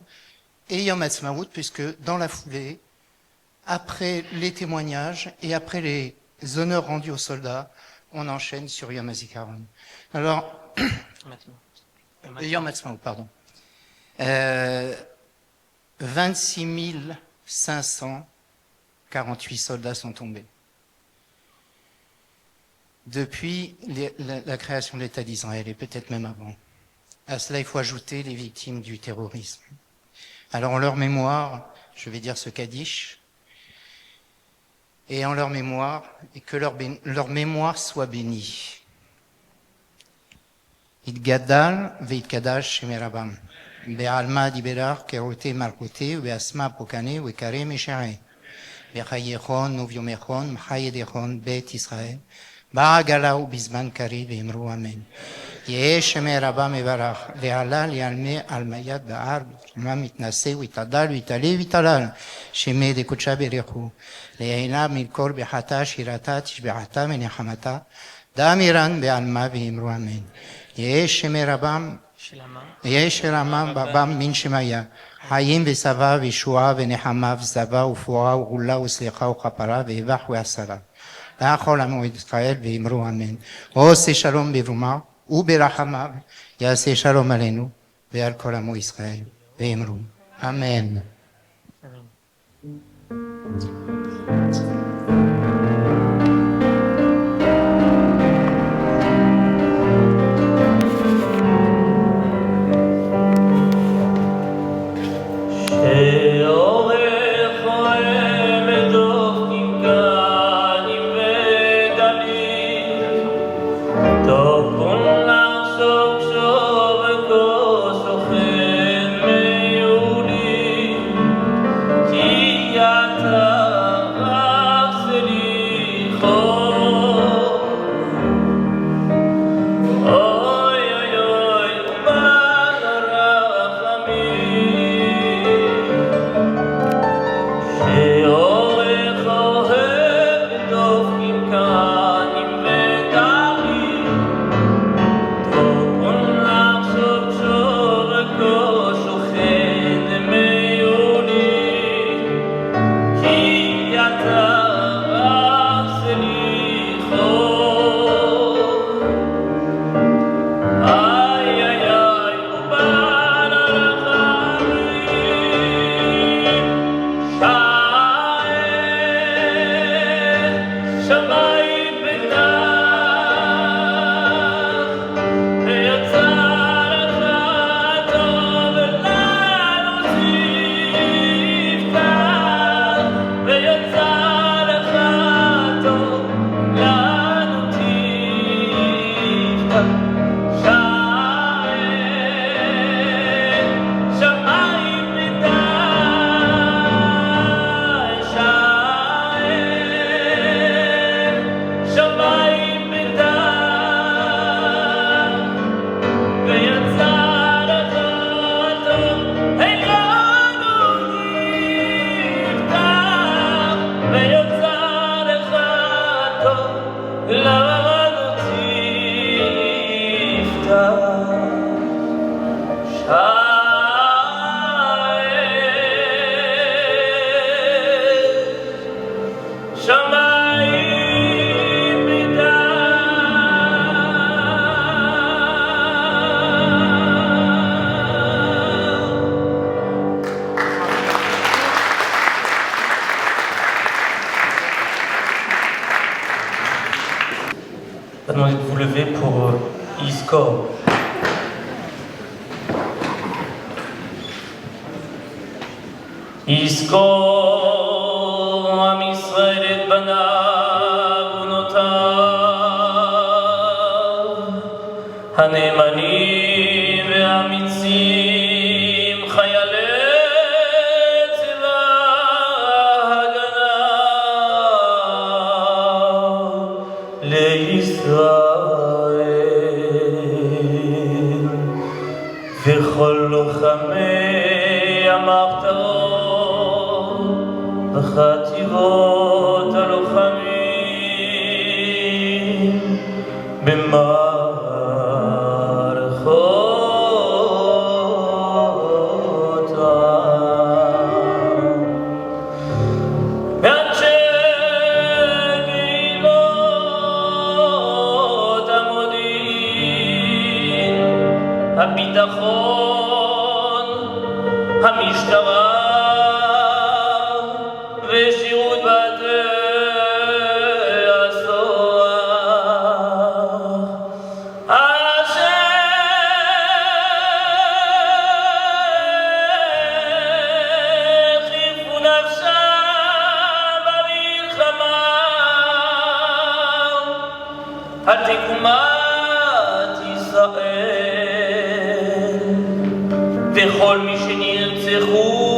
et Yom Ha'atzmaut, puisque dans la foulée, après les témoignages et après les honneurs rendus aux soldats, on enchaîne sur Yom HaZikaron. Alors, Yom Ha'atzmaut, pardon. 26 548 soldats sont tombés. Depuis la création de l'État d'Israël, et peut-être même avant. À cela, il faut ajouter les victimes du terrorisme. Alors, en leur mémoire, je vais dire ce Kaddish, et en leur mémoire, et que leur mémoire soit bénie. Itgadal ve'itkadash shemerabam. Be'alma diberar kerote malkote, be'asma pokane, ve'kare meshare. Be'chayechon, uvyomechon, m'chayedechon, bet Israël. Ba'agala u'bizman kari ve'imru amen. יהא שמי רבה מברך, ועלה ליעלמי על מיד בהר, ומה מתנשא ויתעדל ויתעלה ויתעלל, שמי דקודשה ברכו, לעינה מלקור בחטא שירתה תשבעתה ונחמתה, דאמירן בעלמה ואמרו אמן. יהא שמי רבם, יהא שרמם בבם מן שמיה, חיים ושבע וישועה ונחמה וזבה ופועה וגאולה וסליחה וכפרה ואיבח ועשרה. לאכול עמו ישראל ואמרו אמן. עושה שלום ברומה וברחמיו יעשה שלום עלינו ועל כל עמו ישראל ואמרו אמן. Yata demander de vous lever pour e-score. יזכור עם ישראל את בניו ובנותיו הנאמנים והאמיצים חיילי צבא ההגנה לישראל וכל לוחמי המחתרות בחטיבות הלוחמים במערכות העם ואנשי קהילות המודיעין, הביטחון, המשטרה ושירות בתי הסוהר אשר חירפו נפשם במלחמה על תקומת ישראל וכל מי שנרצחו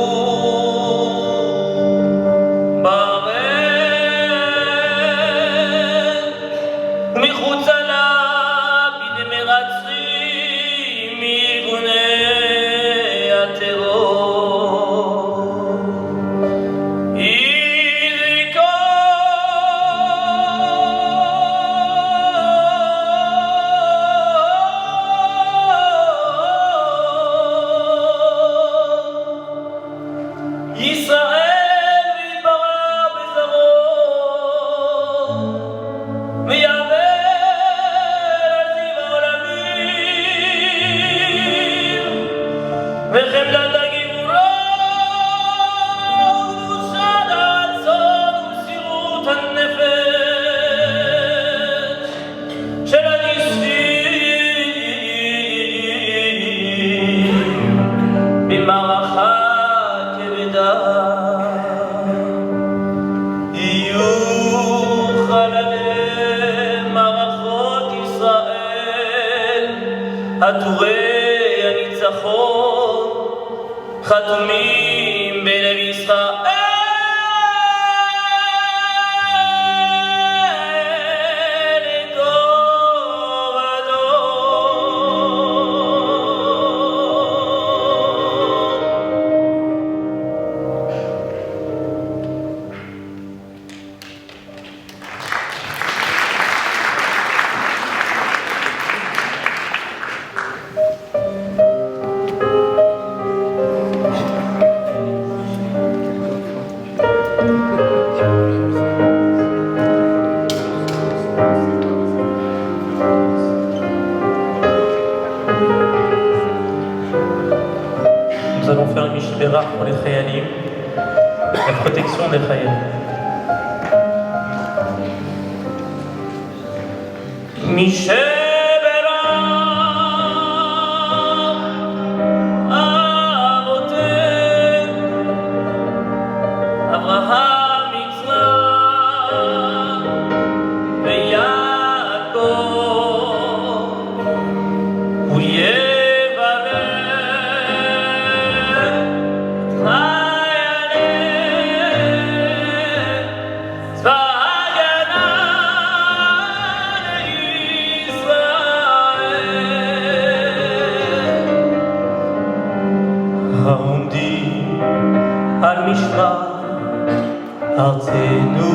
עטורי הניצחון חתומים בלב ישראל לדור ודור. Nous allons faire une Mishbera pour les Chayalim, la protection des Chayalim. Mishbera Avotem Avraham Yitzhak ויעקב העומדים על משמר ארצנו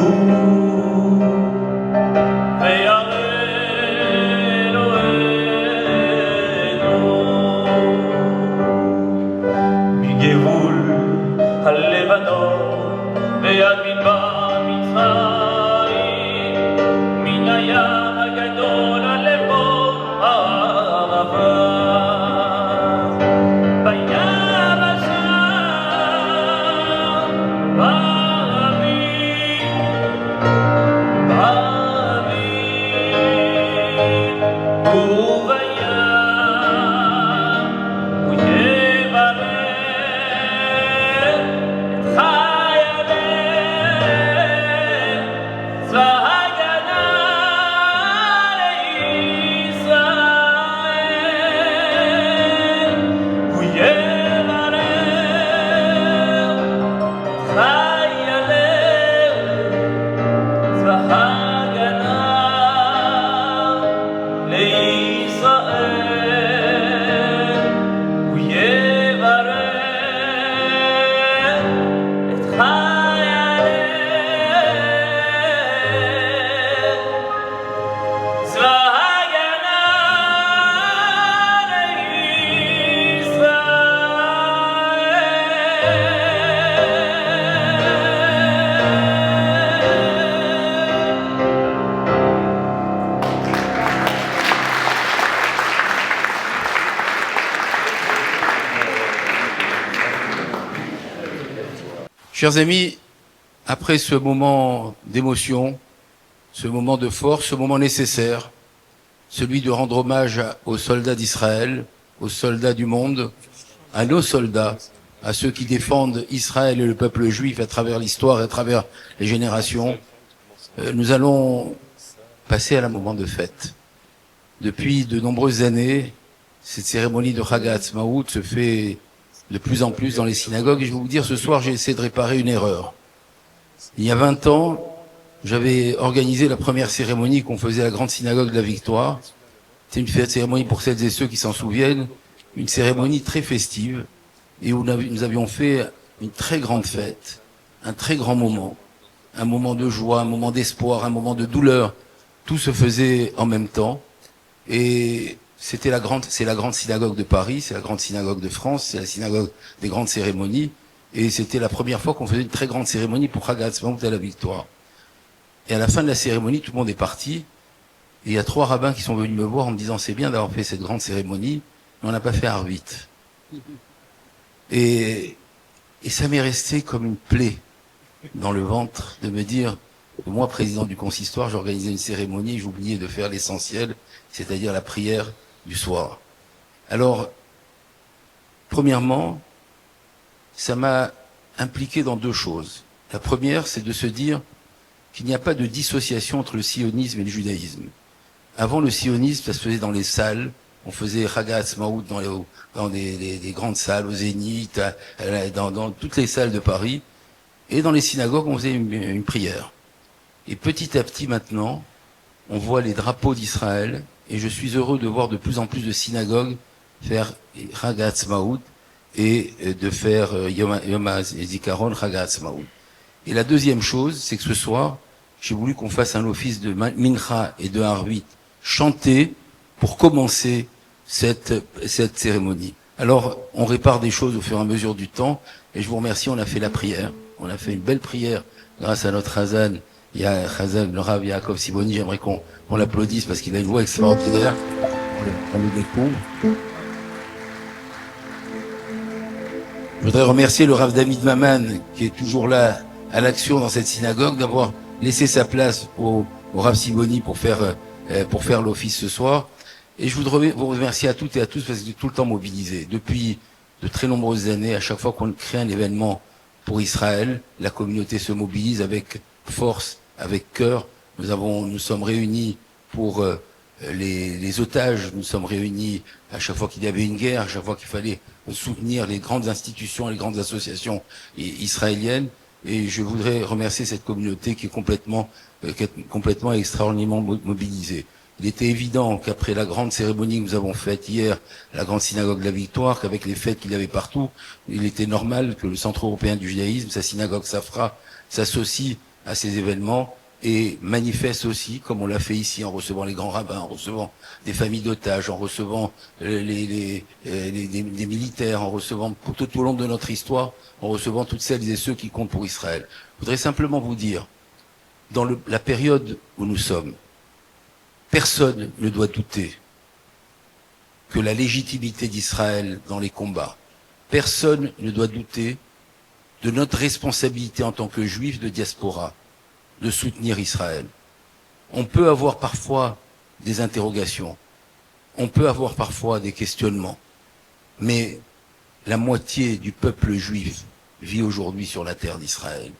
וירא אלוהינו מגבול הלבנון ויד מדבר מצרים מן הים הגדול עד לבוא הערבה Chers amis, après ce moment d'émotion, ce moment de force, ce moment nécessaire, celui de rendre hommage aux soldats d'Israël, aux soldats du monde, à nos soldats, à ceux qui défendent Israël et le peuple juif à travers l'histoire et à travers les générations, nous allons passer à un moment de fête. Depuis de nombreuses années, cette cérémonie de Chag HaAtzmaut se fait de plus en plus dans les synagogues. Et je vais vous dire, ce soir, j'ai essayé de réparer une erreur. Il y a 20 ans, j'avais organisé la première cérémonie qu'on faisait à la grande synagogue de la Victoire. C'était une cérémonie, pour celles et ceux qui s'en souviennent, une cérémonie très festive et où nous avions fait une très grande fête, un très grand moment, un moment de joie, un moment d'espoir, un moment de douleur. Tout se faisait en même temps et c'est la grande synagogue de Paris, c'est la grande synagogue de France, c'est la synagogue des grandes cérémonies et c'était la première fois qu'on faisait une très grande cérémonie pour Chag HaAtzmaut à la Victoire. Et à la fin de la cérémonie, tout le monde est parti. Et il y a 3 rabbins qui sont venus me voir en me disant c'est bien d'avoir fait cette grande cérémonie, mais on n'a pas fait Arvit. Et ça m'est resté comme une plaie dans le ventre de me dire que moi, président du consistoire, j'organisais une cérémonie, j'oubliais de faire l'essentiel, c'est-à-dire la prière du soir. Alors, premièrement, ça m'a impliqué dans 2 choses. La première, c'est de se dire qu'il n'y a pas de dissociation entre le sionisme et le judaïsme. Avant le sionisme, ça se faisait dans les salles, on faisait Chag HaAtzmaut dans des grandes salles, au Zénith, dans toutes les salles de Paris, et dans les synagogues, on faisait une prière. Et petit à petit maintenant, on voit les drapeaux d'Israël, et je suis heureux de voir de plus en plus de synagogues faire Chag HaAtzmaut et de faire Yom HaZikaron Chag HaAtzmaut. Et la deuxième chose, c'est que ce soir, j'ai voulu qu'on fasse un office de Mincha et de Arvit chanté pour commencer cette cérémonie. Alors, on répare des choses au fur et à mesure du temps, et je vous remercie, on a fait la prière. On a fait une belle prière grâce à notre Hazan, le Rav Yaakov Siboni. J'aimerais qu'on l'applaudisse parce qu'il a une voix extraordinaire. On le découvre. Je voudrais remercier le Rav David Maman, qui est toujours là à l'action dans cette synagogue, d'avoir laissé sa place au Rav Siboni pour faire l'office ce soir. Et je voudrais vous remercier à toutes et à tous parce que vous êtes tout le temps mobilisés. Depuis de très nombreuses années, à chaque fois qu'on crée un événement pour Israël, la communauté se mobilise avec force, avec cœur. Nous sommes réunis pour les otages, nous sommes réunis à chaque fois qu'il y avait une guerre, à chaque fois qu'il fallait soutenir les grandes institutions, les grandes associations israéliennes. Et je voudrais remercier cette communauté qui est complètement et extraordinairement mobilisée. Il était évident qu'après la grande cérémonie que nous avons faite hier à la grande synagogue de la Victoire, qu'avec les fêtes qu'il y avait partout, il était normal que le Centre européen du judaïsme, sa synagogue Safra, s'associe à ces événements et manifeste aussi, comme on l'a fait ici en recevant les grands rabbins, en recevant des familles d'otages, en recevant des militaires, en recevant tout au long de notre histoire, en recevant toutes celles et ceux qui comptent pour Israël. Je voudrais simplement vous dire, dans la période où nous sommes, personne ne doit douter que la légitimité d'Israël dans les combats, personne ne doit douter de notre responsabilité en tant que juifs de diaspora de soutenir Israël. On peut avoir parfois des interrogations, on peut avoir parfois des questionnements, mais la moitié du peuple juif vit aujourd'hui sur la terre d'Israël.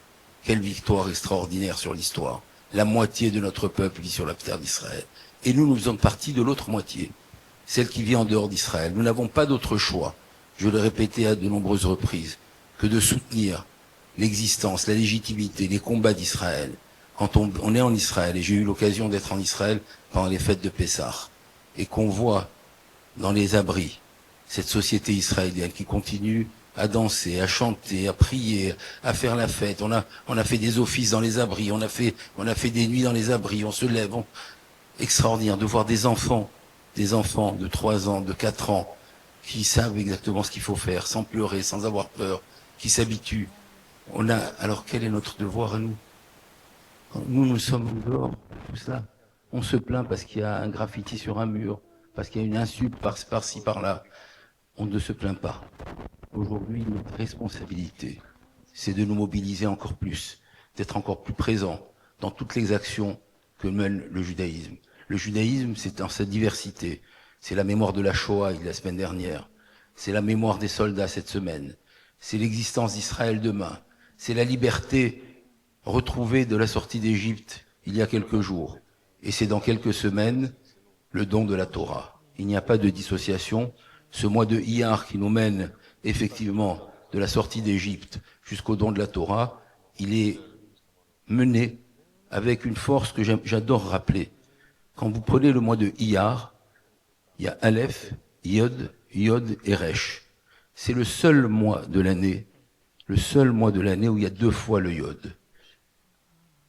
Quelle victoire extraordinaire sur l'histoire. La moitié de notre peuple vit sur la terre d'Israël. Et nous faisons partie de l'autre moitié, celle qui vit en dehors d'Israël. Nous n'avons pas d'autre choix, je l'ai répété à de nombreuses reprises, que de soutenir l'existence, la légitimité, les combats d'Israël. Quand on est en Israël, et j'ai eu l'occasion d'être en Israël pendant les fêtes de Pessah, et qu'on voit dans les abris cette société israélienne qui continue à danser, à chanter, à prier, à faire la fête. On a fait des offices dans les abris, on a fait des nuits dans les abris, on se lève. Extraordinaire de voir des enfants de 3 ans, de 4 ans, qui savent exactement ce qu'il faut faire, sans pleurer, sans avoir peur, qui s'habituent. Alors quel est notre devoir à nous? Nous sommes dehors, tout ça. On se plaint parce qu'il y a un graffiti sur un mur, parce qu'il y a une insulte par-ci, par-là. On ne se plaint pas. Aujourd'hui, notre responsabilité, c'est de nous mobiliser encore plus, d'être encore plus présents dans toutes les actions que mène le judaïsme. Le judaïsme, c'est dans sa diversité. C'est la mémoire de la Shoah la semaine dernière. C'est la mémoire des soldats cette semaine. C'est l'existence d'Israël demain. C'est la liberté retrouvée de la sortie d'Égypte il y a quelques jours. Et c'est dans quelques semaines le don de la Torah. Il n'y a pas de dissociation. Ce mois de Iyar qui nous mène effectivement de la sortie d'Égypte jusqu'au don de la Torah, il est mené avec une force que j'adore rappeler. Quand vous prenez le mois de Iyar, il y a Aleph, Yod, Yod et Resh. C'est le seul mois de l'année où il y a 2 fois le Yod.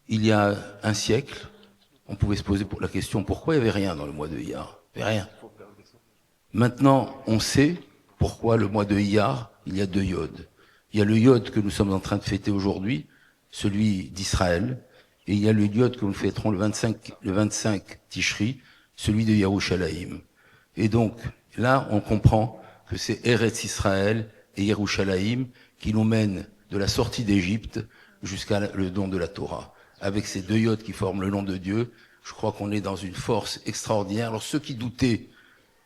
Il y a un siècle, on pouvait se poser la question pourquoi il n'y avait rien dans le mois de Iyar. Il n'y avait rien. Maintenant, on sait pourquoi le mois de Iyar, il y a 2 Yod. Il y a le Yod que nous sommes en train de fêter aujourd'hui, celui d'Israël, et il y a le Yod que nous fêterons le 25 Tishri, celui de Yerushalayim. Et donc, là, on comprend que c'est Eretz Israël et Yerushalayim qui nous mènent de la sortie d'Égypte jusqu'à le don de la Torah. Avec ces 2 Yods qui forment le nom de Dieu, je crois qu'on est dans une force extraordinaire. Alors ceux qui doutaient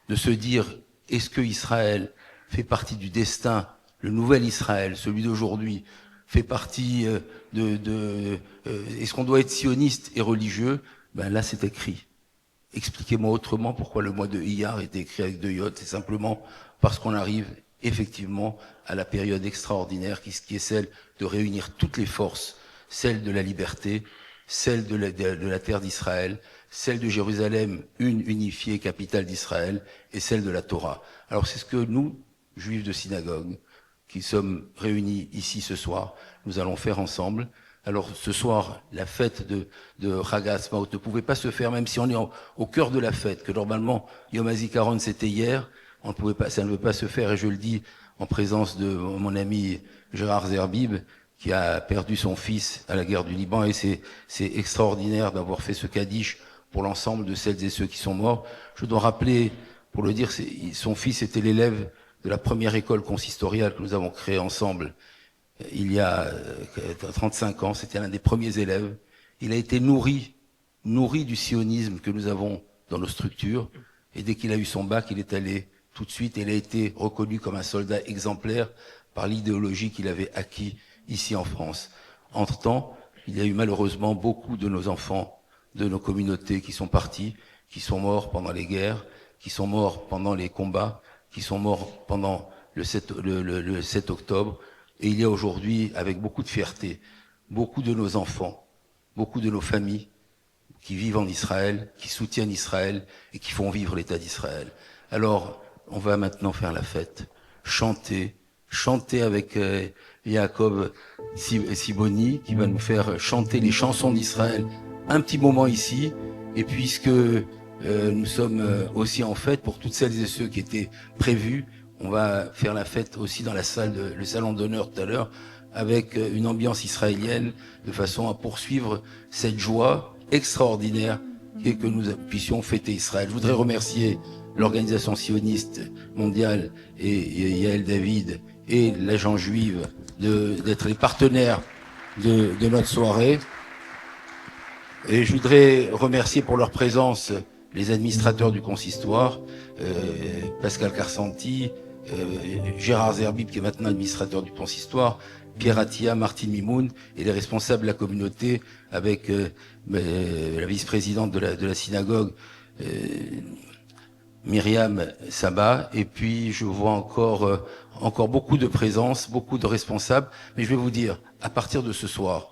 de se dire, est-ce que Israël fait partie du destin, le nouvel Israël, celui d'aujourd'hui, fait partie est-ce qu'on doit être sioniste et religieux? Ben là, c'est écrit. Expliquez-moi autrement pourquoi le mois de Iyar est écrit avec 2 Yods. C'est simplement parce qu'on arrive effectivement à la période extraordinaire qui est celle de réunir toutes les forces, celle de la liberté, celle de la terre d'Israël, celle de Jérusalem, une unifiée capitale d'Israël, et celle de la Torah. Alors c'est ce que nous, juifs de synagogue, qui sommes réunis ici ce soir, nous allons faire ensemble. Alors ce soir, la fête de Chag HaAtzmaut ne pouvait pas se faire, même si on est au cœur de la fête, que normalement Yom HaZikaron c'était hier, ça ne peut pas se faire, et je le dis en présence de mon ami Gérard Zerbib, qui a perdu son fils à la guerre du Liban, et c'est extraordinaire d'avoir fait ce Kaddish pour l'ensemble de celles et ceux qui sont morts. Je dois rappeler, pour le dire, son fils était l'élève de la première école consistoriale que nous avons créée ensemble il y a 35 ans. C'était l'un des premiers élèves. Il a été nourri du sionisme que nous avons dans nos structures, et dès qu'il a eu son bac, il est allé tout de suite, et il a été reconnu comme un soldat exemplaire par l'idéologie qu'il avait acquis ici en France. Entre-temps, il y a eu malheureusement beaucoup de nos enfants, de nos communautés qui sont partis, qui sont morts pendant les guerres, qui sont morts pendant les combats, qui sont morts pendant le 7 octobre. Et il y a aujourd'hui, avec beaucoup de fierté, beaucoup de nos enfants, beaucoup de nos familles qui vivent en Israël, qui soutiennent Israël et qui font vivre l'État d'Israël. Alors, on va maintenant faire la fête, chanter avec Yaakov Siboni, qui va nous faire chanter les chansons d'Israël un petit moment ici. Et puisque nous sommes aussi en fête, pour toutes celles et ceux qui étaient prévus, on va faire la fête aussi dans la salle, le salon d'honneur tout à l'heure, avec une ambiance israélienne, de façon à poursuivre cette joie extraordinaire qui est que nous puissions fêter Israël. Je voudrais remercier l'organisation sioniste mondiale et Yael David et l'agent juive d'être les partenaires de notre soirée. Et je voudrais remercier pour leur présence les administrateurs du consistoire, Pascal Carsanti, Gérard Zerbib, qui est maintenant administrateur du consistoire, Pierre Attia, Martine Mimoun, et les responsables de la communauté, avec la vice-présidente de la synagogue, Myriam Saba. Et puis je vois encore beaucoup de présence, beaucoup de responsables. Mais je vais vous dire, à partir de ce soir,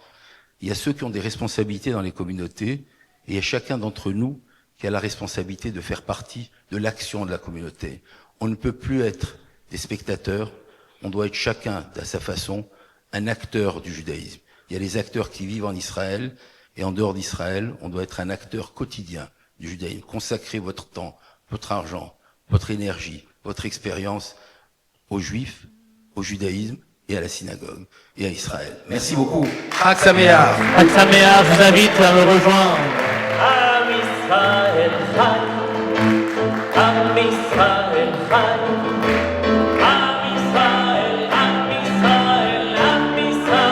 il y a ceux qui ont des responsabilités dans les communautés, et il y a chacun d'entre nous qui a la responsabilité de faire partie de l'action de la communauté. On ne peut plus être des spectateurs, on doit être chacun, à sa façon, un acteur du judaïsme. Il y a les acteurs qui vivent en Israël, et en dehors d'Israël, on doit être un acteur quotidien du judaïsme. Consacrez votre temps, votre argent, votre énergie, votre expérience aux Juifs, au judaïsme et à la synagogue et à Israël. Merci beaucoup. Chag Sameach. Chag Sameach, je vous invite à me rejoindre. Am Israël Chag, Am Israël Chag, Am Israël, Am Israël, Am Israël.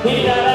He